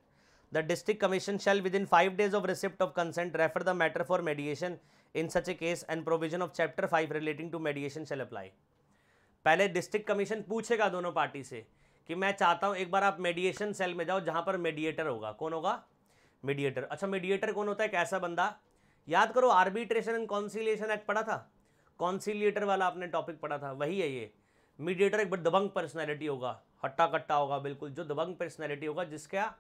the district commission shall within 5 days of receipt of consent refer the matter for mediation in such a case and provision of chapter 5 relating to mediation shall apply. पहले district commission पूछेगा दोनों party से कि मैं चाहता हूं एक बार आप मेडिएशन सेल में जाओ जहां पर मेडिएटर होगा। कौन होगा, मीडिएटर। अच्छा, मीडिएटर कौन होता है, कैसा बंदा, याद करो आर्बिट्रेशन एंड कॉन्सिलिएशन एक्ट पढ़ा था, कॉन्सिलिएटर वाला आपने टॉपिक पढ़ा था, वही है ये। मीडिएटर एक दबंग पर्सनैलिटी होगा, हट्टा कट्टा होगा, बिल्कुल जो दबंग पर्सनैलिटी होगा, जिसका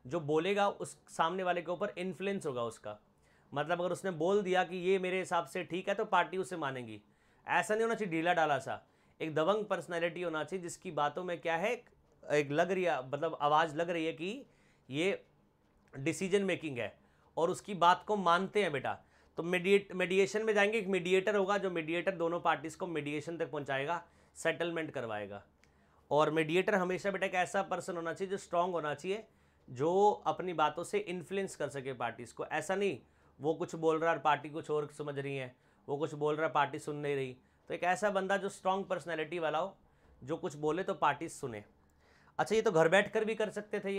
जो बोलेगा उस सामने वाले के ऊपर इन्फ्लुएंस होगा उसका, मतलब अगर उसने बोल दिया कि ये मेरे हिसाब से ठीक है तो पार्टी उसे मानेगी। ऐसा नहीं होना चाहिए ढीला डाला सा, एक दबंग पर्सनैलिटी होना चाहिए जिसकी बातों में क्या है, एक लग रही है, मतलब आवाज़ लग रही है कि ये डिसीजन मेकिंग है और उसकी बात को मानते हैं बेटा। तो मेडिएशन में जाएंगे, एक मीडिएटर होगा, जो मीडिएटर दोनों पार्टीज को मेडिएशन तक पहुंचाएगा, सेटलमेंट करवाएगा। और मीडिएटर हमेशा बेटा एक ऐसा पर्सन होना चाहिए जो स्ट्रांग होना चाहिए, जो अपनी बातों से इन्फ्लुएंस कर सके पार्टीज को। ऐसा नहीं वो कुछ बोल रहा है और पार्टी कुछ और समझ रही है, वो कुछ बोल रहा है पार्टी सुन नहीं रही, तो एक ऐसा बंदा जो स्ट्रॉन्ग पर्सनैलिटी वाला हो, जो कुछ बोले तो पार्टी सुने। अच्छा, ये तो घर बैठ कर भी कर सकते थे,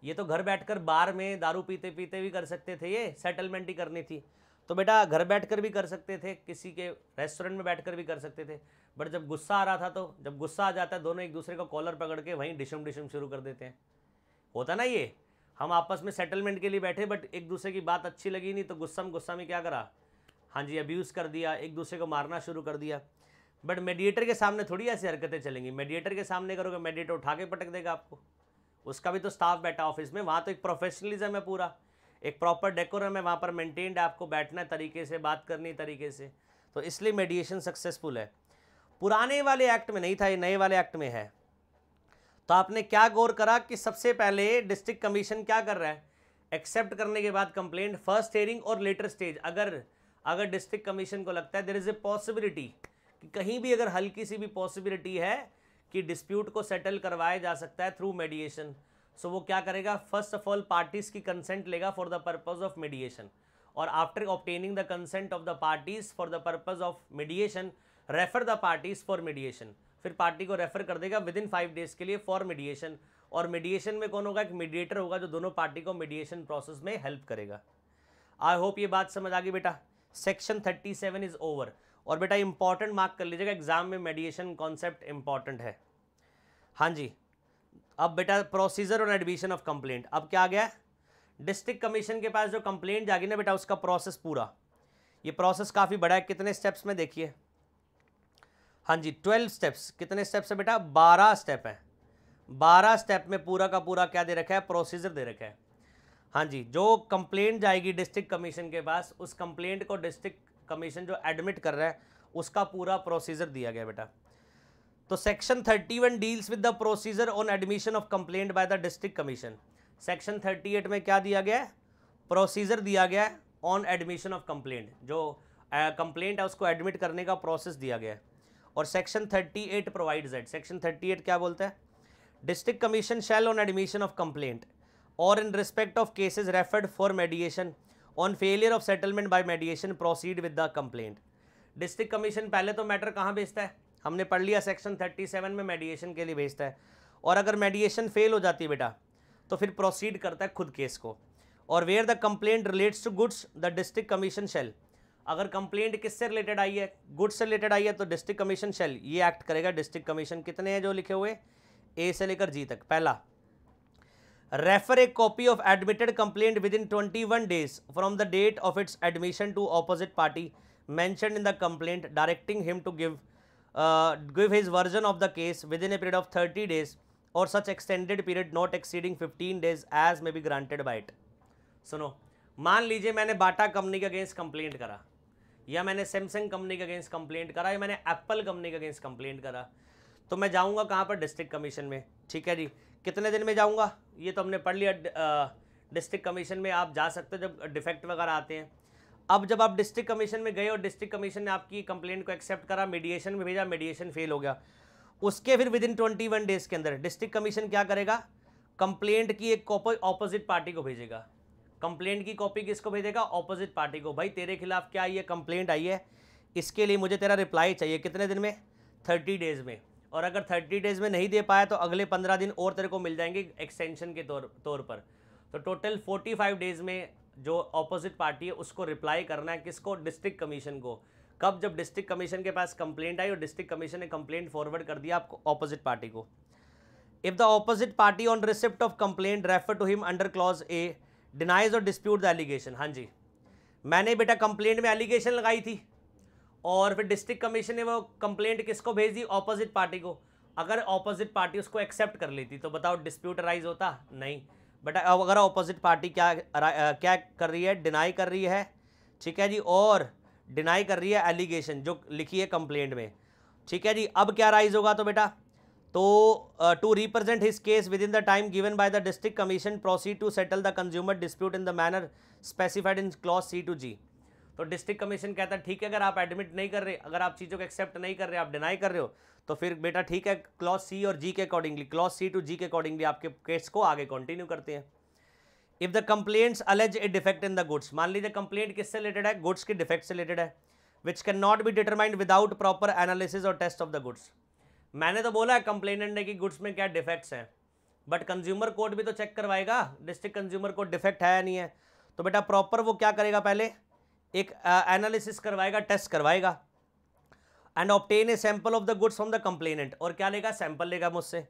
ये तो घर बैठकर बार में दारू पीते पीते भी कर सकते थे, ये सेटलमेंट ही करनी थी तो बेटा घर बैठकर भी कर सकते थे, किसी के रेस्टोरेंट में बैठकर भी कर सकते थे। बट जब गुस्सा आ रहा था, तो जब गुस्सा आ जाता है दोनों एक दूसरे को कॉलर पकड़ के वहीं डिशम डिशम शुरू कर देते हैं। होता ना, ये हम आपस में सेटलमेंट के लिए बैठे, बट एक दूसरे की बात अच्छी लगी नहीं तो गुस्सा में क्या करा, हाँ जी, अब्यूज़ कर दिया, एक दूसरे को मारना शुरू कर दिया। बट मेडिएटर के सामने थोड़ी ऐसी हरकतें चलेंगी। मेडिएटर के सामने करोगे, मेडिएटर उठा के पटक देगा आपको। उसका भी तो स्टाफ बैठा ऑफिस में, वहाँ तो एक प्रोफेशनलिज्म है, पूरा एक प्रॉपर डेकोरम है वहाँ पर मेंटेन्ड है, आपको बैठना है तरीके से, बात करनी तरीके से, तो इसलिए मेडिएशन सक्सेसफुल है। पुराने वाले एक्ट में नहीं था, ये नए वाले एक्ट में है। तो आपने क्या गौर करा कि सबसे पहले डिस्ट्रिक्ट कमीशन क्या कर रहा है, एक्सेप्ट करने के बाद कंप्लेंट, फर्स्ट हियरिंग और लेटर स्टेज। अगर डिस्ट्रिक्ट कमीशन को लगता है देयर इज ए पॉसिबिलिटी कि कहीं भी अगर हल्की सी भी पॉसिबिलिटी है कि डिस्प्यूट को सेटल करवाया जा सकता है थ्रू मेडिएशन, सो वो क्या करेगा, फर्स्ट ऑफ ऑल पार्टीज की कंसेंट लेगा for the purpose of mediation, और after obtaining the consent of the parties for the purpose of mediation refer the parties for mediation. फिर पार्टी को रेफर कर देगा विद इन 5 डेज के लिए for मेडिएशन। और मेडिएशन में कौन होगा, एक मीडिएटर होगा जो दोनों पार्टी को मेडिएशन प्रोसेस में हेल्प करेगा। आई होप ये बात समझ आ गई बेटा। Section 37 is over. और बेटा इंपॉर्टेंट मार्क कर लीजिएगा, एग्जाम में मेडिएशन कॉन्सेप्ट इंपॉर्टेंट है। हाँ जी, अब बेटा प्रोसीजर और एडमिशन ऑफ कंप्लेंट। अब क्या आ गया, डिस्ट्रिक्ट कमीशन के पास जो कंप्लेंट जाएगी ना बेटा, उसका प्रोसेस पूरा, ये प्रोसेस काफ़ी बड़ा है। कितने स्टेप्स में देखिए, हाँ जी 12 स्टेप्स। कितने स्टेप्स है बेटा, 12 स्टेप है। 12 स्टेप में पूरा का पूरा क्या दे रखा है, प्रोसीजर दे रखा है। हाँ जी, जो कंप्लेंट जाएगी डिस्ट्रिक्ट कमीशन के पास, उस कंप्लेंट को डिस्ट्रिक्ट कमीशन जो एडमिट कर रहा है उसका पूरा प्रोसीजर दिया गया बेटा। तो section 31 deals with the procedure on admission of complaint bye the district commission. Section 38 में क्या दिया गया है, प्रोसीजर दिया गया है ऑन एडमिशन ऑफ कंप्लेंट, जो कंप्लेंट है उसको एडमिट करने का प्रोसेस दिया गया है। और सेक्शन 38 प्रोवाइड्स दैट, सेक्शन 38 क्या बोलता है, district commission shall on admission of complaint or in respect of cases referred for mediation on failure of settlement by mediation proceed with the complaint. District commission पहले तो matter कहाँ भेजता है, हमने पढ़ लिया सेक्शन 37 में मेडिएशन के लिए भेजता है। और अगर मेडिएशन फेल हो जाती है बेटा तो फिर प्रोसीड करता है खुद केस को। और where the complaint relates to goods the district commission shall, अगर कंप्लेंट किससे रिलेटेड आई है, गुड्स से रिलेटेड आई है, तो डिस्ट्रिक्ट कमीशन शेल ये एक्ट करेगा। डिस्ट्रिक्ट कमीशन कितने हैं जो लिखे हुए, ए से लेकर जी तक। पहला, refer a copy of admitted complaint within 21 days from the date of its admission to opposite party mentioned in the complaint directing him to give his version of the case within a period of 30 days or such extended period not exceeding 15 days as may be granted by it। सुनो, मान लीजिए मैंने Bata company के against complaint करा, या मैंने Samsung company के against complaint करा, या मैंने एप्पल कंपनी के अगेंस्ट कंप्लेंट करा, तो मैं जाऊंगा कहाँ पर, डिस्ट्रिक्ट कमीशन में। ठीक है जी, कितने दिन में जाऊंगा, ये तो हमने पढ़ लिया। डिस्ट्रिक्ट कमीशन में आप जा सकते हो जब डिफेक्ट वगैरह आते हैं। अब जब आप डिस्ट्रिक्ट कमीशन में गए और डिस्ट्रिक्ट कमीशन ने आपकी कंप्लेंट को एक्सेप्ट करा, मीडिएशन में भेजा, मीडिएशन फेल हो गया, उसके फिर विद इन 21 डेज के अंदर डिस्ट्रिक्ट कमीशन क्या करेगा, कंप्लेंट की एक कॉपी ऑपोजिट पार्टी को भेजेगा। कंप्लेंट की कॉपी किसको भेजेगा, ऑपोजिट पार्टी को। भाई तेरे खिलाफ क्या आई है, कंप्लेंट आई है, इसके लिए मुझे तेरा रिप्लाई चाहिए। कितने दिन में, 30 डेज में। और अगर 30 डेज में नहीं दे पाया तो अगले 15 दिन और तेरे को मिल जाएंगे एक्सटेंशन के तौर पर। तो टोटल 45 डेज में जो ऑपोजिट पार्टी है उसको रिप्लाई करना है, किसको, डिस्ट्रिक्ट कमीशन को। कब, जब डिस्ट्रिक्ट कमीशन के पास कंप्लेंट आई और डिस्ट्रिक्ट कमीशन ने कंप्लेंट फॉरवर्ड कर दिया आपको ऑपोजिट पार्टी को। If the opposite party on receipt of complaint refer to him under clause A denies और डिस्प्यूट द एलिगेशन। हाँ जी, मैंने बेटा कंप्लेंट में एलिगेशन लगाई थी और फिर डिस्ट्रिक्ट कमीशन ने वो कंप्लेंट किसको भेज दी, ऑपोजिट पार्टी को। अगर ऑपोजिट पार्टी उसको एक्सेप्ट कर लेती तो बताओ डिस्प्यूट राइज होता, नहीं। बट अगर ऑपोजिट पार्टी क्या कर रही है, डिनाई कर रही है, ठीक है जी, और डिनाई कर रही है एलिगेशन जो लिखी है कंप्लेंट में, ठीक है जी। अब क्या राइज होगा, तो बेटा तो to represent his case within the time given by the district commission proceed to settle the consumer dispute in the manner specified in clause C to G। तो डिस्ट्रिक्ट कमीशन कहता है ठीक है, अगर आप एडमिट नहीं कर रहे, अगर आप चीज़ों को एक्सेप्ट नहीं कर रहे, आप डिनाई कर रहे हो, तो फिर बेटा ठीक है, क्लॉज C और G के accordingly, clause C to G के अकॉर्डिंगली आपके केस को आगे कंटिन्यू करते हैं। If the complaints allege A defect in the goods, मान लीजिए कंप्लेंट किससे रिलेटेड है, गुड्स के डिफेक्ट से रिलेटेड है, which can not be determined without proper analysis और टेस्ट ऑफ द गुड्स। मैंने तो बोला है कंप्लेनेंट ने कि गुड्स में क्या डिफेक्ट्स हैं, बट कंज्यूमर कोर्ट भी तो चेक करवाएगा डिस्ट्रिक्ट कंज्यूमर कोर्ट डिफेक्ट है या नहीं है। तो बेटा प्रॉपर वो क्या करेगा, पहले एक एनालिसिस करवाएगा, टेस्ट करवाएगा, and obtain a sample of the goods from the complainant. और क्या लेगा, सैंपल लेगा मुझसे,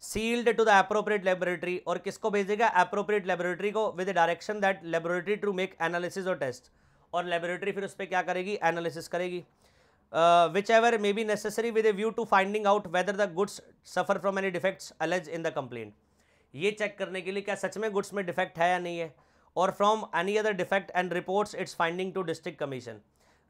sealed to the appropriate laboratory, और किसको भेजेगा, एप्रोप्रिएट लेबोरेटरी को, with direction that laboratory to make analysis और टेस्ट। और लेबोरेटरी फिर उस पर क्या करेगी, एनालिसिस करेगी, whichever may be necessary with a view to finding out whether the goods suffer from any defects alleged in the complaint. ये check करने के लिए क्या सच में गुड्स में डिफेक्ट है या नहीं है, और from any other defect and reports its finding to district commission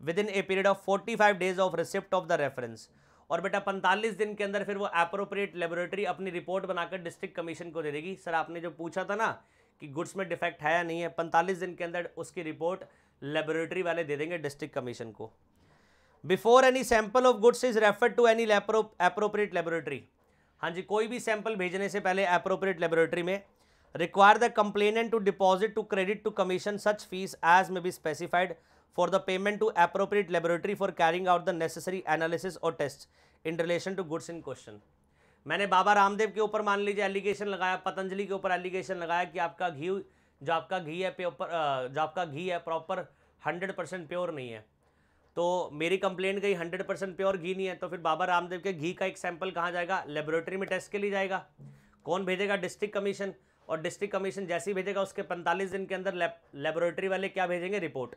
within a period of 45 days of receipt of the reference. और बेटा 45 दिन के अंदर फिर वो एप्रोप्रिएट लेबोरेटरी अपनी रिपोर्ट बनाकर डिस्ट्रिक्ट कमीशन को दे देगी। सर आपने जो पूछा था ना कि गुड्स में डिफेक्ट है या नहीं है, 45 दिन के अंदर उसकी रिपोर्ट लेबोरेटरी वाले दे देंगे डिस्ट्रिक्ट कमीशन को। Before any sample of goods is referred to any appropriate laboratory. हाँ जी, कोई भी सैंपल भेजने से पहले एप्रोप्रिएट लेबोरेटरी में require the complainant to deposit to credit to commission such fees as may be specified for the payment to appropriate laboratory for carrying out the necessary analysis or tests in relation to goods in question। मैंने बाबा रामदेव के ऊपर मान लीजिए allegation लगाया, पतंजलि के ऊपर allegation लगाया कि आपका घी जो आपका घी है प्रॉपर 100% प्योर नहीं है, तो मेरी कंप्लेंट गई 100% प्योर घी नहीं है, तो फिर बाबा रामदेव के घी का एक सैंपल कहाँ जाएगा, लेबोरेटरी में टेस्ट के लिए जाएगा। कौन भेजेगा, डिस्ट्रिक्ट कमीशन। और डिस्ट्रिक्ट कमीशन जैसे ही भेजेगा उसके 45 दिन के अंदर लेबोरेटरी वाले क्या भेजेंगे, रिपोर्ट।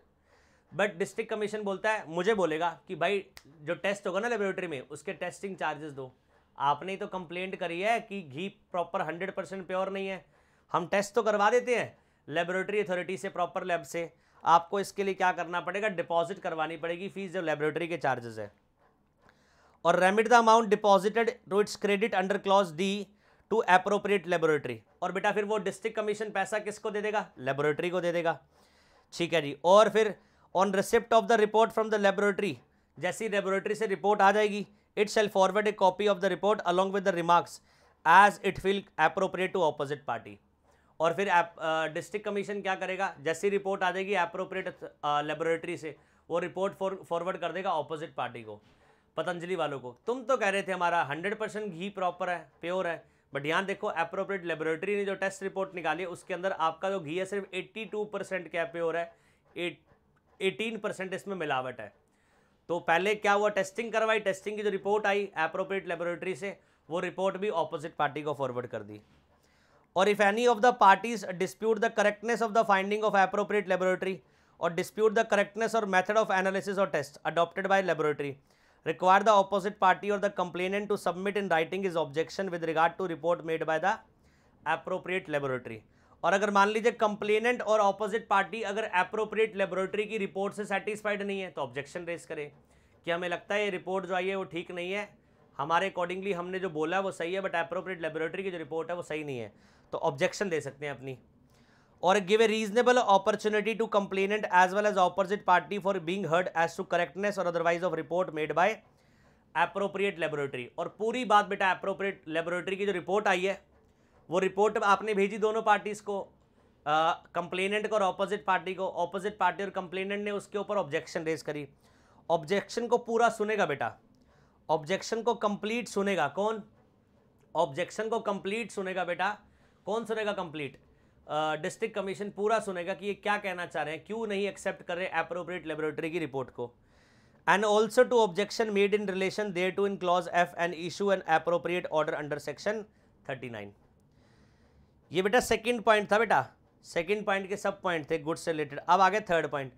बट डिस्ट्रिक्ट कमीशन बोलता है, मुझे बोलेगा कि भाई जो टेस्ट होगा ना लेबोरेटरी में उसके टेस्टिंग चार्जेस दो। आपने ही तो कंप्लेंट करी है कि घी प्रॉपर 100% प्योर नहीं है, हम टेस्ट तो करवा देते हैं लेबोरेटरी अथॉरिटी से, प्रॉपर लैब से, आपको इसके लिए क्या करना पड़ेगा, डिपॉजिट करवानी पड़ेगी फीस जो लेबोरेटरी के चार्जेस है। और remit the amount deposited to its credit under clause D to appropriate laboratory. और बेटा फिर वो डिस्ट्रिक्ट कमीशन पैसा किसको दे देगा, लेबोरेटरी को दे देगा। ठीक है जी। और फिर on receipt of the report from the laboratory, जैसी लेबोरेटरी से रिपोर्ट आ जाएगी, it shall forward a copy of the report along with the remarks as it feel appropriate to opposite party. और फिर डिस्ट्रिक्ट कमीशन क्या करेगा, जैसी report आ जाएगी एप्रोप्रिएट लेबोरेटरी से, वो रिपोर्ट फॉरवर्ड कर देगा ऑपोजिट पार्टी को, पतंजलि वालों को। तुम तो कह रहे थे हमारा 100% घी प्रॉपर है, प्योर है, बट यहाँ देखो एप्रोप्रिएट लेबोरेटरी ने जो टेस्ट रिपोर्ट निकाली है उसके अंदर आपका जो घी है सिर्फ 82% क्या प्योर है, 18% इसमें मिलावट है। तो पहले क्या हुआ, टेस्टिंग करवाई, टेस्टिंग की जो रिपोर्ट आई एप्रोप्रिएट लेबोरेटरी से, वो रिपोर्ट भी ऑपोजिट पार्टी को फॉरवर्ड कर दी। और if any of the parties dispute the correctness of the finding of appropriate laboratory और डिस्प्यूट द करेक्टनेस और मेथड ऑफ एनालिसिस और test adopted by laboratory, require the opposite party or the complainant to submit in writing his objection with regard to report made by the appropriate laboratory। और अगर मान लीजिए complainant और opposite party अगर appropriate laboratory की report से satisfied नहीं है तो ऑब्जेक्शन रेज करे कि हमें लगता है ये रिपोर्ट जो आई है वो ठीक नहीं है, हमारे अकॉर्डिंगली हमने जो बोला है वो सही है, बट एप्रोप्रिएट लेबोरेटरी की जो रिपोर्ट है वो सही नहीं है, तो ऑब्जेक्शन दे सकते हैं अपनी। और give a reasonable opportunity to complainant as well as opposite party for being heard as to correctness or otherwise of report made by appropriate laboratory. और पूरी बात बेटा एप्रोप्रिएट लेबोरेटरी की जो रिपोर्ट आई है वो रिपोर्ट आपने भेजी दोनों पार्टीज को, कंप्लेनेंट को और ऑपोजिट पार्टी को। ऑपोजिट पार्टी और कंप्लेनेंट ने उसके ऊपर ऑब्जेक्शन रेज करी। ऑब्जेक्शन को पूरा सुनेगा बेटा, ऑब्जेक्शन को कंप्लीट सुनेगा कौन, ऑब्जेक्शन को कंप्लीट सुनेगा बेटा, कौन सुनेगा कंप्लीट, डिस्ट्रिक्ट कमीशन पूरा सुनेगा कि ये क्या कहना चाह रहे हैं, क्यों नहीं एक्सेप्ट कर रहे एप्रोप्रिएट लेबोरेटरी की रिपोर्ट को। And also to objection made in relation thereto in clause F and issue an appropriate order under section 39। ये बेटा सेकंड पॉइंट था बेटा, सेकंड पॉइंट के सब पॉइंट थे गुड्स से रिलेटेड। अब आगे third point,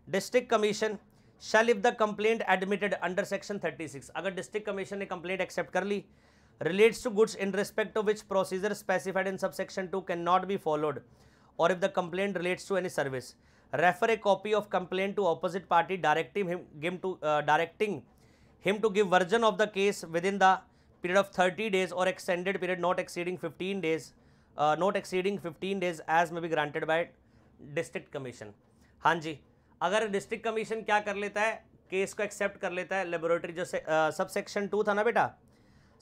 district commission shell if the complaint admitted under section 36, अगर डिस्ट्रिक्ट कमीशन ने कंप्लेंट एक्सेप्ट कर ली, relates to goods in respect of which procedure specified in subsection 2 cannot be followed, or if the complaint relates to any service, refer a copy of complaint to opposite party directing him to give version of the case within the period of 30 days or extended period not exceeding 15 days as may be granted by district commission। हाँ जी, अगर district commission क्या कर लेता है, case को accept कर लेता है, लेबोरेटरी जो सबसेक्शन 2 था ना बेटा,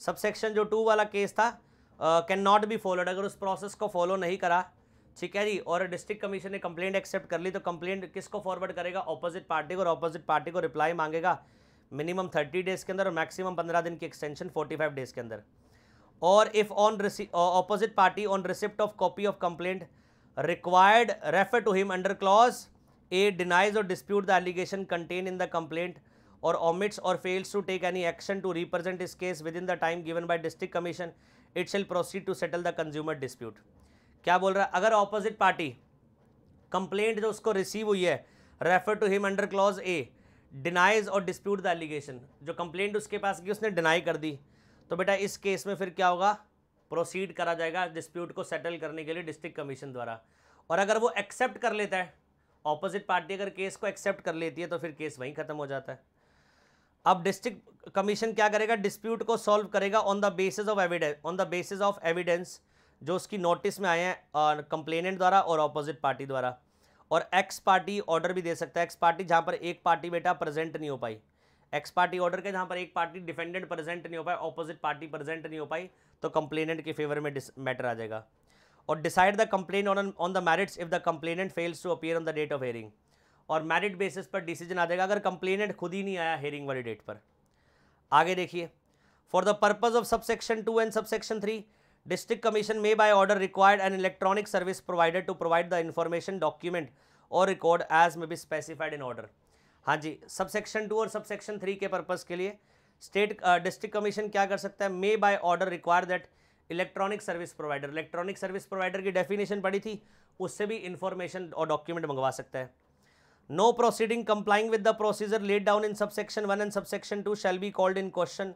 सबसेक्शन जो 2 वाला केस था, कैन नॉट बी फॉलोड, अगर उस प्रोसेस को फॉलो नहीं करा ठीक है जी। और डिस्ट्रिक्ट कमीशन ने कंप्लेंट एक्सेप्ट कर ली तो कंप्लेंट किसको फॉरवर्ड करेगा, ऑपोजिट पार्टी को, और ऑपोजिट पार्टी को रिप्लाई मांगेगा मिनिमम 30 डेज के अंदर और मैक्सिमम 15 दिन की एक्सटेंशन 45 डेज के अंदर। और if on opposite party on receipt of copy of complaint required refer to him under clause A denies और dispute the allegation contain in the complaint or omits or fails to take any action to represent his case within the time given by district commission, it shall proceed to settle the consumer dispute। क्या बोल रहा है, अगर opposite party complaint जो उसको receive हुई है refer to him under clause A denies और डिस्प्यूट द एलिगेशन, जो कंप्लेंट उसके पास की उसने डिनाई कर दी, तो बेटा इस केस में फिर क्या होगा, प्रोसीड करा जाएगा डिस्प्यूट को सेटल करने के लिए डिस्ट्रिक्ट कमीशन द्वारा। और अगर वो एक्सेप्ट कर लेता है, ऑपोजिट पार्टी अगर केस को एक्सेप्ट कर लेती है तो फिर केस वहीं खत्म हो जाता है। अब डिस्ट्रिक्ट कमीशन क्या करेगा, डिस्प्यूट को सॉल्व करेगा on the basis of evidence जो उसकी नोटिस में आए हैं कंप्लेनेंट द्वारा और ऑपोजिट पार्टी द्वारा। और एक्स पार्टी ऑर्डर भी दे सकता है, एक्स पार्टी जहां पर एक पार्टी बेटा प्रेजेंट नहीं हो पाई, एक्स पार्टी ऑर्डर के जहां पर एक पार्टी डिफेंडेंट प्रेजेंट नहीं हो पाई, ऑपोजिट पार्टी प्रेजेंट नहीं हो पाई, तो कंप्लेनेंट के फेवर में मैटर आ जाएगा। और decide the complain on the merits if the complainant fails to appear on the date of hearing, और मेरिट बेसिस पर डिसीजन आ जाएगा अगर कंप्लेनेंट खुद ही नहीं आया हेयरिंग वाली डेट पर। आगे देखिए, for the purpose of subsection 2 and subsection 3 district commission may by order required an electronic service provider to provide the information document or record as may be specified in order. हाँ जी, subsection 2 और subsection 3 के purpose के लिए district commission क्या कर सकता है, may by order require that electronic service provider, electronic service provider की डेफिनेशन पड़ी थी, उससे भी इंफॉर्मेशन और डॉक्यूमेंट मंगवा सकता है। No proceeding complying with the procedure laid down in subsection 1 and subsection 2 shall be called in question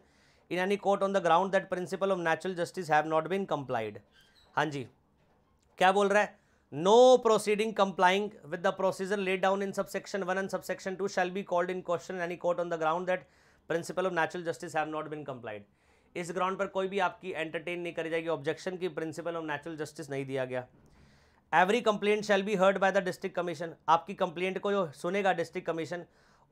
in any court on the ground that principle of natural justice have not been complied। हाँ जी, क्या बोल रहा है, no proceeding complying with the procedure laid down in subsection 1 and subsection 2 shall be called in question in any court on the ground that principle of natural justice have not been complied। इस ground पर कोई भी आपकी entertain नहीं करी जाएगी objection की principle of natural justice नहीं दिया गया। Every complaint shall be heard by the district commission, आपकी कंप्लेंट को जो सुनेगा district commission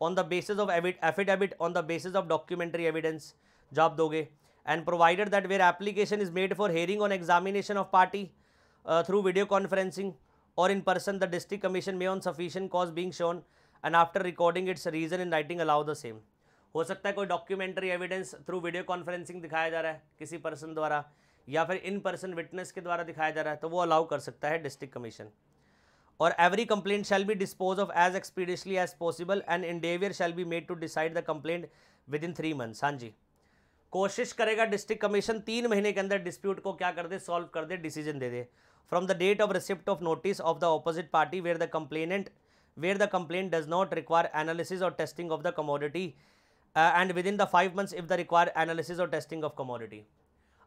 on the basis of affidavit on the basis of documentary evidence जो आप दोगे, and provided that where application is made for hearing on examination of party through video conferencing or in person the district commission में on sufficient cause being shown and after recording its reason in writing allow the same. हो सकता है कोई documentary evidence through video conferencing दिखाया जा रहा है किसी पर्सन द्वारा या फिर इन पर्सन विटनेस के द्वारा दिखाया जा रहा है, तो वो अलाउ कर सकता है डिस्ट्रिक्ट कमीशन। और every complaint shall be disposed of as expeditiously as possible and endeavour shall be made to decide the complaint within 3 months। हाँ जी, कोशिश करेगा डिस्ट्रिक्ट कमीशन 3 महीने के अंदर डिस्प्यूट को क्या कर दे, सॉल्व कर दे, डिसीजन दे दे from the date of receipt of notice of the opposite party where the complaint does not require analysis or testing of the commodity and within the 5 months if the require analysis or testing of commodity.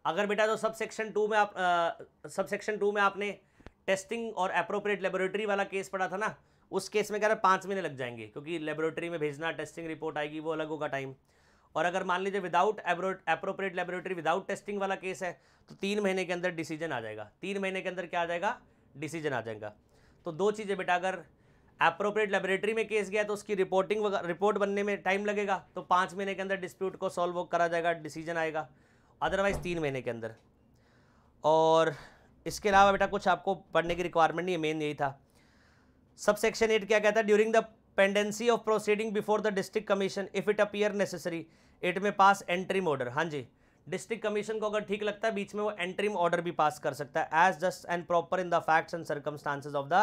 अगर बेटा तो subsection 2 में आपने testing और appropriate laboratory वाला case पढ़ा था ना, उस केस में कह रहा है 5 महीने लग जाएंगे क्योंकि लेबोरेटरी में भेजना, टेस्टिंग रिपोर्ट आएगी, वो अलग होगा टाइम। और अगर मान लीजिए without appropriate laboratory without testing वाला केस है तो 3 महीने के अंदर डिसीजन आ जाएगा। 3 महीने के अंदर क्या आ जाएगा, डिसीजन आ जाएगा। तो 2 चीज़ें बेटा, अगर एप्रोप्रिएट लेबोरेटरी में केस गया तो उसकी रिपोर्ट बनने में टाइम लगेगा, तो 5 महीने के अंदर डिस्प्यूट को सॉल्व करा जाएगा, डिसीजन आएगा, अदरवाइज 3 महीने के अंदर। और इसके अलावा बेटा कुछ आपको पढ़ने की रिक्वायरमेंट नहीं है, मेन यही था। सबसेक्शन 8 क्या कहता है, during the pendency of proceeding before the district commission if it appear necessary it में पास एंट्रीम ऑर्डर। हाँ जी, डिस्ट्रिक्ट कमीशन को अगर ठीक लगता है बीच में वो एंट्रीम ऑर्डर भी पास कर सकता है as just and proper in the facts and circumstances of the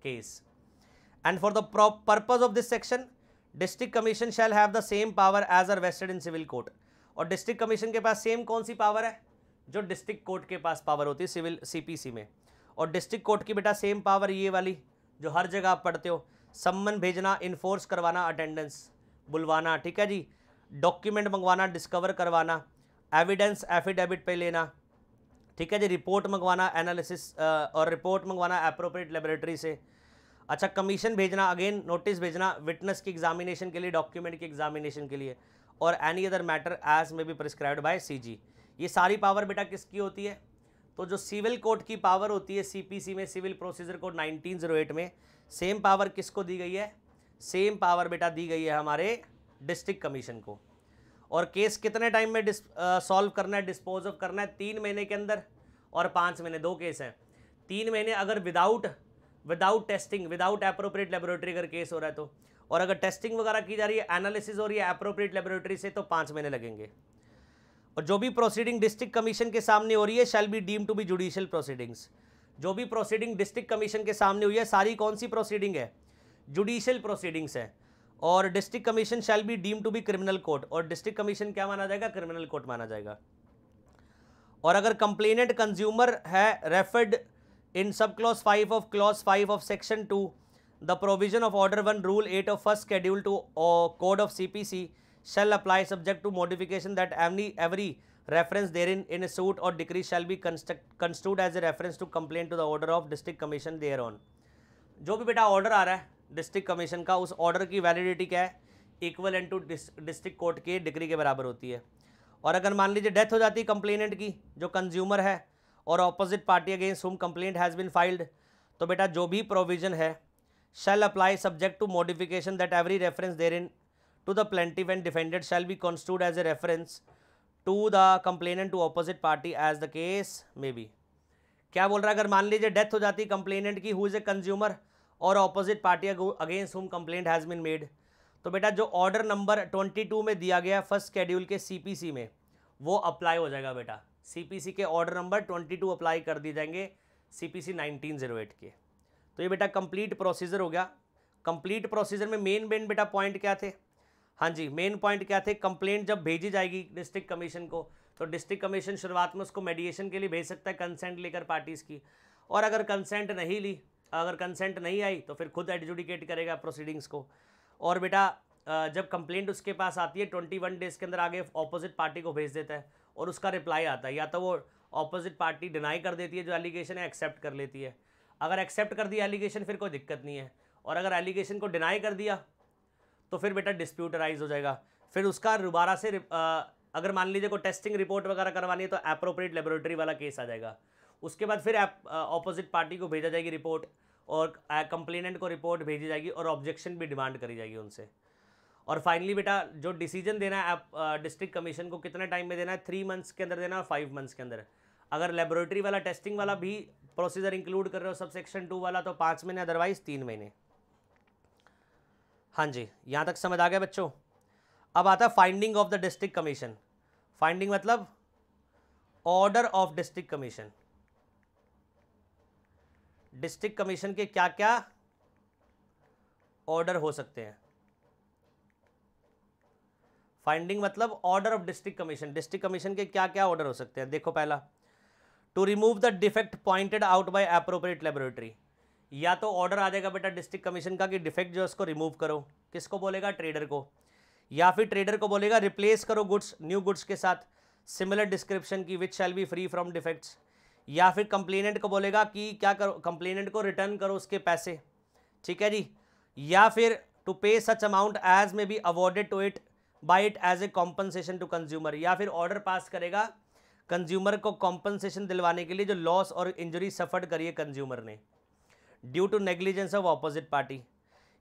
case. And for the purpose of this section district commission shall have the same power as are vested in civil court. और district commission के पास same कौन सी power है, जो district court के पास power होती है civil CPC में। और डिस्ट्रिक्ट कोर्ट की बेटा सेम पावर ये वाली जो हर जगह आप पढ़ते हो, सम्मन भेजना, इन्फोर्स करवाना, अटेंडेंस बुलवाना, ठीक है जी, डॉक्यूमेंट मंगवाना, डिस्कवर करवाना, एविडेंस एफिडेविट पे लेना, ठीक है जी, रिपोर्ट मंगवाना, एनालिसिस और रिपोर्ट मंगवाना एप्रोप्रिएट लेबोरेटरी से। अच्छा, कमीशन भेजना, अगेन नोटिस भेजना विटनेस की एग्जामिनेशन के लिए, डॉक्यूमेंट की एग्जामिनेशन के लिए, और any other matter as may be prescribed bye CG. ये सारी पावर बेटा किसकी होती है, तो जो सिविल कोर्ट की पावर होती है सीपीसी में, सिविल प्रोसीजर कोड 1908 में, सेम पावर किसको दी गई है, सेम पावर बेटा दी गई है हमारे डिस्ट्रिक्ट कमीशन को। और केस कितने टाइम में सॉल्व करना है, डिस्पोज ऑफ करना है, 3 महीने के अंदर और 5 महीने, 2 केस हैं। 3 महीने अगर without testing, without appropriate laboratory अगर केस हो रहा है तो, और अगर टेस्टिंग वगैरह की जा रही है, एनालिसिस हो रही है एप्रोप्रिएट लेबोरेटरी से, तो 5 महीने लगेंगे। और जो भी प्रोसीडिंग डिस्ट्रिक्ट कमीशन के सामने हो रही है shall be deem to be judicial proceedings. जो भी प्रोसीडिंग डिस्ट्रिक्ट कमीशन के सामने हुई है सारी कौन सी प्रोसीडिंग है? जुडिशियल प्रोसीडिंग्स है। और district commission shall be deem to be criminal court, और डिस्ट्रिक्ट कमीशन क्या माना जाएगा? क्रिमिनल कोर्ट माना जाएगा। और अगर कंप्लेनेंट कंज्यूमर है referred in sub clause 5 of clause 5 of section 2 the provision of order 1 rule 8 of first schedule to code of CPC shall apply subject to modification that every reference therein in a suit or decree shall be construed as a reference to complaint to the order of district commission thereon। जो भी बेटा order आ रहा है district commission का, उस order की validity क्या है? इक्वलेंट टू डिस्ट्रिक्ट कोर्ट के डिग्री के बराबर होती है। और अगर मान लीजिए डेथ हो जाती है कंप्लेनेंट की, जो कंज्यूमर है, और opposite party against whom complaint has been filed, तो बेटा जो भी प्रोविजन है shall apply subject to modification that every reference therein to the plaintiff and defendant shall be construed as a reference to the complainant to opposite party as the case may be। क्या बोल रहा है? अगर मान लीजिए death हो जाती है कंप्लेनेंट की, हु इज ए कंज्यूमर, और opposite party against whom complaint has been made, तो बेटा जो ऑर्डर नंबर 22 में दिया गया फर्स्ट शेड्यूल के CPC में, वो अप्लाई हो जाएगा बेटा। CPC के ऑर्डर नंबर 22 अप्लाई कर दिए जाएंगे CPC 1908 के। तो ये बेटा कंप्लीट प्रोसीजर हो गया। कंप्लीट प्रोसीजर में मेन बेटा पॉइंट क्या थे? हाँ जी, मेन पॉइंट क्या थे? कंप्लेंट जब भेजी जाएगी डिस्ट्रिक्ट कमीशन को, तो डिस्ट्रिक्ट कमीशन शुरुआत में उसको मेडिएशन के लिए भेज सकता है कंसेंट लेकर पार्टीज़ की, और अगर कंसेंट नहीं ली, अगर कंसेंट नहीं आई, तो फिर खुद एडजुडिकेट करेगा प्रोसीडिंग्स को। और बेटा जब कंप्लेंट उसके पास आती है 21 डेज़ के अंदर आगे ऑपोजिट पार्टी को भेज देता है, और उसका रिप्लाई आता है, या तो वो ऑपोजिट पार्टी डिनाई कर देती है जो एलिगेशन है, एक्सेप्ट कर लेती है। अगर एक्सेप्ट कर दिया एलिगेशन फिर कोई दिक्कत नहीं है, और अगर एलिगेशन को डिनाई कर दिया तो फिर बेटा डिस्प्यूट राइज हो जाएगा। फिर उसका दोबारा से अगर मान लीजिए को टेस्टिंग रिपोर्ट वगैरह करवानी है तो एप्रोप्रिएट लेबोरेटरी वाला केस आ जाएगा। उसके बाद फिर ऑपोजिट पार्टी को भेजा जाएगी रिपोर्ट, और कंप्लेनेंट को रिपोर्ट भेजी जाएगी, और ऑब्जेक्शन भी डिमांड करी जाएगी उनसे। और फाइनली बेटा जो डिसीजन देना है डिस्ट्रिक्ट कमीशन को कितने टाइम में देना है? 3 मंथ्स के अंदर देना है और 5 मंथ्स के अंदर। अगर लेबोरेटरी वाला टेस्टिंग वाला भी प्रोसीजर इंक्लूड कर रहे हो सब सेक्शन 2 वाला, तो 5 महीने, अदरवाइज 3 महीने। हाँ जी, यहाँ तक समझ आ गया बच्चों। अब आता है finding of the district commission. Finding मतलब order of district commission. District commission के क्या क्या ऑर्डर हो सकते हैं? फाइंडिंग मतलब order of district commission. District commission के क्या क्या ऑर्डर हो सकते हैं? देखो, पहला, to remove the defect pointed out by appropriate laboratory. या तो ऑर्डर आ जाएगा बेटा डिस्ट्रिक्ट कमीशन का कि डिफेक्ट जो है उसको रिमूव करो। किसको बोलेगा? ट्रेडर को। या फिर ट्रेडर को बोलेगा रिप्लेस करो गुड्स न्यू गुड्स के साथ सिमिलर डिस्क्रिप्शन की which shall be free from defects. या फिर कंप्लेनेंट को बोलेगा कि क्या करो, कंप्लेनेंट को रिटर्न करो उसके पैसे, ठीक है जी। या फिर to pay such amount as may be awarded to it by it as a compensation to consumer. या फिर ऑर्डर पास करेगा कंज्यूमर को कॉम्पनसेशन दिलवाने के लिए जो लॉस और इंजरी सफर्ड करी है कंज्यूमर ने due to negligence of opposite party.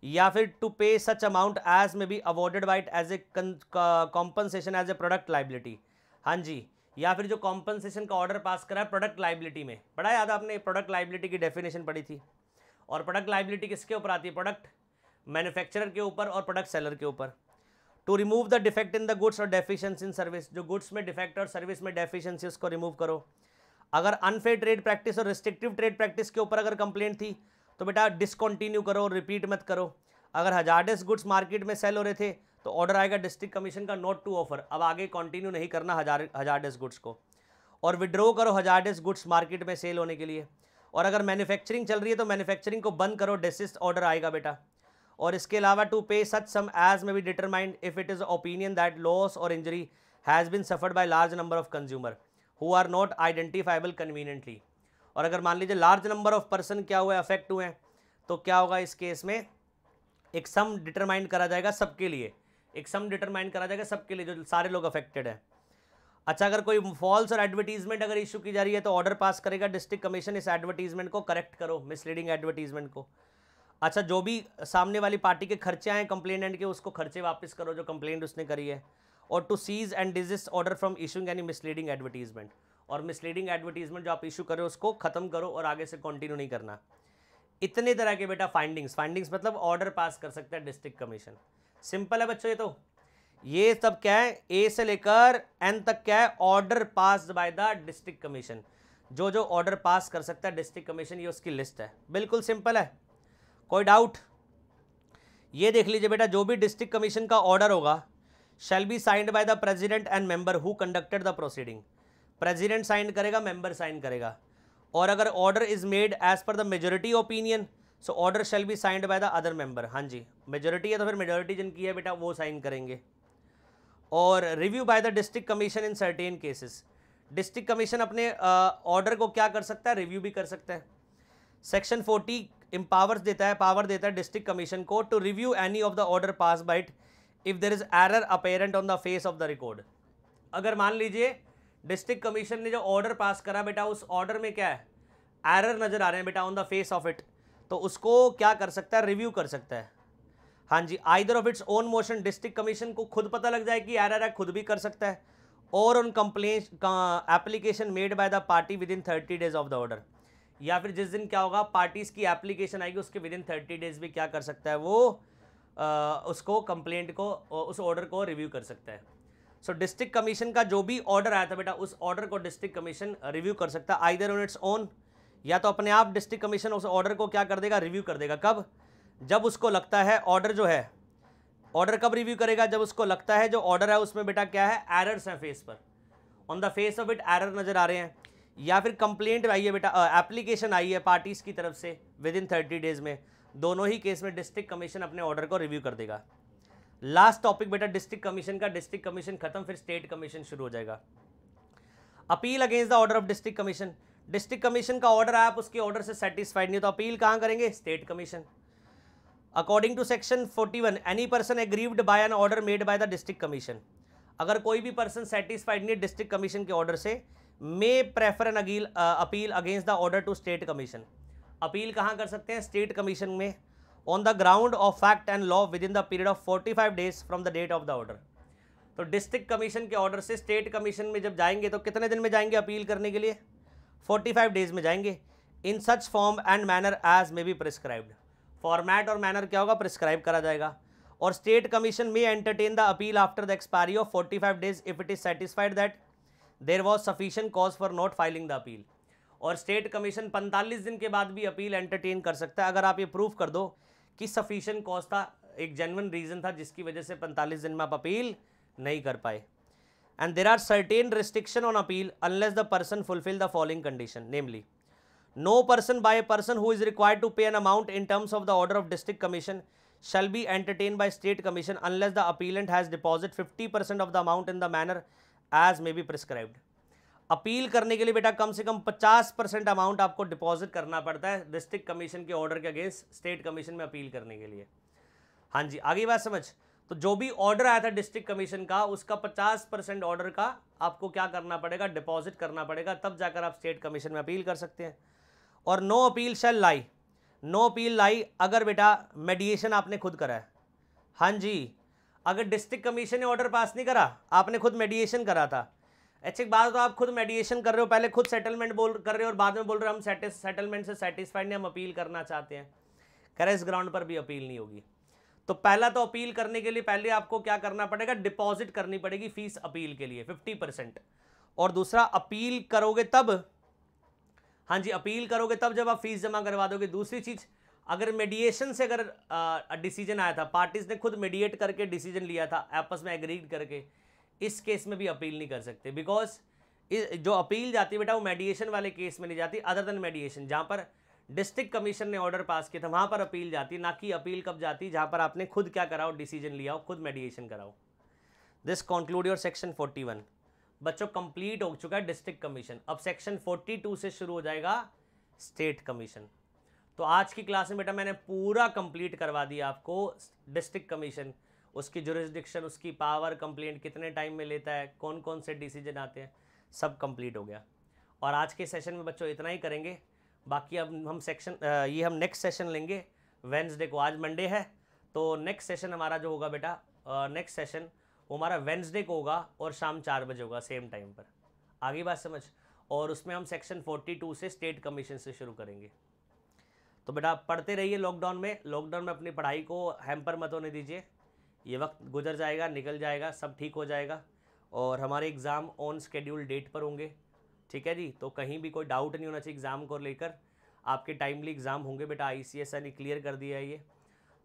या फिर to pay such amount as may be awarded by it as a compensation as a product liability. हाँ जी, या फिर जो कॉम्पनसेशन का ऑर्डर पास करा है प्रोडक्ट लाइबिलिटी में। पढ़ा याद आपने? प्रोडक्ट लाइबिलिटी की डेफिनेशन पढ़ी थी। और प्रोडक्ट लाइबिलिटी किसके ऊपर आती है? प्रोडक्ट मैन्युफैक्चरर के ऊपर और प्रोडक्ट सेलर के ऊपर। To remove the defect in the goods और डेफिशिएंसी इन सर्विस। जो गुड्स में डिफेक्ट और सर्विस में डेफिशिएंसी उसको रिमूव करो। अगर अनफेयर ट्रेड प्रैक्टिस और रिस्ट्रिक्टिव ट्रेड प्रैक्टिस के ऊपर अगर कंप्लेंट थी तो बेटा डिसकंटिन्यू करो, रिपीट मत करो। अगर हजार्डस गुड्स मार्केट में सेल हो रहे थे तो ऑर्डर आएगा डिस्ट्रिक्ट कमीशन का नॉट टू ऑफर, अब आगे कंटिन्यू नहीं करना हजार्डस गुड्स को, और विड्रॉ करो हजार्डस गुड्स मार्केट में सेल होने के लिए। और अगर मैन्युफैक्चरिंग चल रही है तो मैन्युफैक्चरिंग को बंद करो, डेसिस्ट ऑर्डर आएगा बेटा। और इसके अलावा to pay such sum as may be determined if it is opinion that loss or injury has been suffered by large number of consumer who are not identifiable conveniently. और अगर मान लीजिए लार्ज नंबर ऑफ पर्सन क्या हुए, affect हुए हैं, तो क्या होगा इस केस में? एक सम डिटरमाइन करा जाएगा सबके लिए, एक सम डिटरमाइन करा जाएगा सबके लिए जो सारे लोग अफेक्टेड हैं। अच्छा, अगर कोई फॉल्स और एडवर्टीजमेंट अगर इशू की जा रही है तो ऑर्डर पास करेगा डिस्ट्रिक्ट कमीशन, इस एडवर्टीजमेंट को करेक्ट करो, मिसलीडिंग एडवर्टीजमेंट को। अच्छा, जो भी सामने वाली पार्टी के खर्चे आए कंप्लेनेंट के, उसको खर्चे वापस करो जो कंप्लेंट उसने करी है। और to cease and desist order from issuing any misleading advertisement. और मिसलीडिंग एडवर्टीजमेंट जो आप इशू कर रहे हो उसको खत्म करो और आगे से कंटिन्यू नहीं करना। इतने तरह के बेटा फाइंडिंग्स मतलब ऑर्डर पास कर सकता है डिस्ट्रिक्ट कमीशन। सिंपल है बच्चों, ये सब क्या है, ए से लेकर एन तक क्या है, order pass bye the district commission. जो जो ऑर्डर पास कर सकता है डिस्ट्रिक्ट कमीशन, ये उसकी लिस्ट है। बिल्कुल सिंपल है, कोई डाउट? ये देख लीजिए बेटा, जो भी डिस्ट्रिक्ट कमीशन का ऑर्डर होगा shall be signed by the president and member who conducted the proceeding. President sign करेगा, मेंबर साइन करेगा। और अगर order is made as per the majority opinion, so order shall be signed by the other member. हाँ जी, majority है तो फिर majority जिनकी है बेटा वो साइन करेंगे। और review bye the district commission in certain cases, district commission अपने ऑर्डर को क्या कर सकता है, रिव्यू भी कर सकता है। सेक्शन 40 पावर देता है डिस्ट्रिक्ट कमीशन को to review any of the order pass by it if there is error apparent on the face of the record. अगर मान लीजिए डिस्ट्रिक्ट कमीशन ने जो ऑर्डर पास करा बेटा, उस ऑर्डर में क्या है, एरर नजर आ रहे हैं बेटा on the face of it, तो उसको क्या कर सकता है, रिव्यू कर सकता है। हाँ जी, either of its own motion, district commission को खुद पता लग जाए कि एरर है, खुद भी कर सकता है, और on complaint application made by the party with in 30 days of the order, या फिर जिस दिन क्या होगा पार्टीज की एप्लीकेशन आएगी उसके विद इन 30 डेज भी क्या कर सकता है वो उसको कंप्लेंट को उस ऑर्डर को रिव्यू कर सकता है। सो डिस्ट्रिक्ट कमीशन का जो भी ऑर्डर आया था बेटा, उस ऑर्डर को डिस्ट्रिक्ट कमीशन रिव्यू कर सकता है आइदर ऑन इट्स ओन, या तो अपने आप डिस्ट्रिक्ट कमीशन उस ऑर्डर को क्या कर देगा, रिव्यू कर देगा। कब? जब उसको लगता है ऑर्डर जो है, ऑर्डर कब रिव्यू करेगा, जब उसको लगता है जो ऑर्डर है उसमें बेटा क्या है, एरर्स हैं फेस पर, on the face of it error नजर आ रहे हैं, या फिर कंप्लेंट आई है बेटा, एप्लीकेशन आई है पार्टीज की तरफ से विद इन 30 डेज में, दोनों ही केस में डिस्ट्रिक्ट कमीशन अपने ऑर्डर को रिव्यू कर देगा। लास्ट टॉपिक बेटा डिस्ट्रिक्ट कमीशन का, डिस्ट्रिक्ट कमीशन खत्म, फिर स्टेट कमीशन शुरू हो जाएगा। Appeal against the order of district commission, district commission का ऑर्डर है, आप उसके ऑर्डर से सेटिस्फाइड नहीं हो तो अपील कहां करेंगे, state commission. According to section 41 any person aggrieved by an order made by the district commission, अगर कोई भी पर्सन सेटिस्फाइड नहीं है डिस्ट्रिक्ट कमीशन के ऑर्डर से, may prefer an appeal against the order to state commission. Appeal कहां कर सकते हैं, स्टेट कमीशन में, on the ground of fact and law within the period of 45 days from the date of the order. तो district commission के order से state commission में जब जाएंगे तो कितने दिन में जाएंगे अपील करने के लिए, 45 डेज में जाएंगे। In such form and manner as may be prescribed, format और मैनर क्या होगा, प्रिस्क्राइब करा जाएगा। और state commission may entertain the appeal after the expiry of 45 days if it is satisfied that there was sufficient cause for not filing the appeal. और state commission 45 दिन के बाद भी अपील एंटरटेन कर सकता है अगर आप ये प्रूफ कर दो कि सफिशिएंट कॉज था, एक जेन्युइन रीजन था जिसकी वजह से 45 दिन में आप अपील नहीं कर पाए। And there are certain restriction on appeal unless the person fulfil the following condition, namely no person by a person who is required to pay an amount in terms of the order of district commission shall be entertained by state commission unless the appellant has deposited 50% of the amount in the manner as may be prescribed। Appeal करने के लिए बेटा कम से कम 50% amount आपको deposit करना पड़ता है district commission के ऑर्डर के अगेंस्ट स्टेट कमीशन में अपील करने के लिए। हाँ जी, आगे बात समझ। तो जो भी ऑर्डर आया था डिस्ट्रिक्ट कमीशन का, उसका 50% ऑर्डर का आपको क्या करना पड़ेगा, डिपॉजिट करना पड़ेगा, तब जाकर आप स्टेट कमीशन में अपील कर सकते हैं। और नो अपील शैल लाई, नो अपील लाई अगर बेटा मेडिएशन आपने खुद करा है। हाँ जी, अगर डिस्ट्रिक्ट कमीशन ने ऑर्डर पास नहीं करा, आपने खुद मेडिएशन करा था, अच्छा एक बात, तो आप खुद मेडिएशन कर रहे हो, पहले खुद सेटलमेंट कर रहे हो और बाद में बोल रहे हो हम सेटलमेंट से सेटिस्फाइड नहीं, हम अपील करना चाहते हैं, कह रहे इस ग्राउंड पर भी अपील नहीं होगी। तो पहला तो अपील करने के लिए पहले आपको क्या करना पड़ेगा, डिपॉजिट करनी पड़ेगी फीस अपील के लिए 50%। और दूसरा अपील करोगे तब, हाँ जी अपील करोगे तब जब आप फीस जमा करवा दोगे। दूसरी चीज, अगर मेडिएशन से अगर डिसीजन आया था, पार्टीज ने खुद मेडिएट करके डिसीजन लिया था आपस में एग्रीड करके, इस केस में भी अपील नहीं कर सकते, बिकॉज जो अपील जाती है बेटा वो मेडिएशन वाले केस में नहीं जाती, अदर देन मेडिएशन जहाँ पर डिस्ट्रिक्ट कमीशन ने ऑर्डर पास किया था वहाँ पर अपील जाती, ना कि अपील कब जाती जहाँ पर आपने खुद क्या कराओ, डिसीजन लिया हो, खुद मेडिएशन कराओ। This conclude your section 41। बच्चों कंप्लीट हो चुका है डिस्ट्रिक्ट कमीशन, अब सेक्शन 42 से शुरू हो जाएगा स्टेट कमीशन। तो आज की क्लास में बेटा मैंने पूरा कंप्लीट करवा दिया आपको डिस्ट्रिक्ट कमीशन, उसकी जुरिस्डिक्शन, उसकी पावर, कंप्लेंट कितने टाइम में लेता है, कौन कौन से डिसीजन आते हैं, सब कंप्लीट हो गया। और आज के सेशन में बच्चों इतना ही करेंगे, बाकी अब हम हम नेक्स्ट सेशन लेंगे वेंसडे को। आज मंडे है तो नेक्स्ट सेशन हमारा जो होगा बेटा, नेक्स्ट सेशन वो हमारा वेंसडे को होगा और शाम 4 बजे होगा सेम टाइम पर। आगे बात समझ। और उसमें हम सेक्शन 42 से स्टेट कमीशन से शुरू करेंगे। तो बेटा आप पढ़ते रहिए लॉकडाउन में अपनी पढ़ाई को हैम्पर मत होने दीजिए। ये वक्त गुजर जाएगा, निकल जाएगा, सब ठीक हो जाएगा और हमारे एग्ज़ाम ऑन शेड्यूल डेट पर होंगे। ठीक है जी, तो कहीं भी कोई डाउट नहीं होना चाहिए एग्ज़ाम को लेकर। आपके टाइमली एग्ज़ाम होंगे बेटा, ICSI ने क्लियर कर दिया है ये।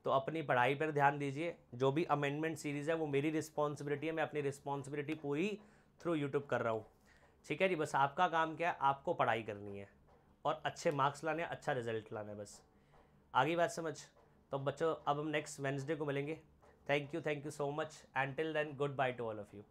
तो अपनी पढ़ाई पर ध्यान दीजिए। जो भी अमेंडमेंट सीरीज़ है वो मेरी रिस्पॉन्सिबिलिटी है, मैं अपनी रिस्पॉन्सिबिलिटी पूरी थ्रू यूट्यूब कर रहा हूँ। ठीक है जी, बस आपका काम क्या है, आपको पढ़ाई करनी है और अच्छे मार्क्स लाने हैं, अच्छा रिजल्ट लाना है, बस। आगे बात समझ। तो बच्चों अब हम नेक्स्ट वेडनेसडे को मिलेंगे। Thank you so much, and till then goodbye to all of you.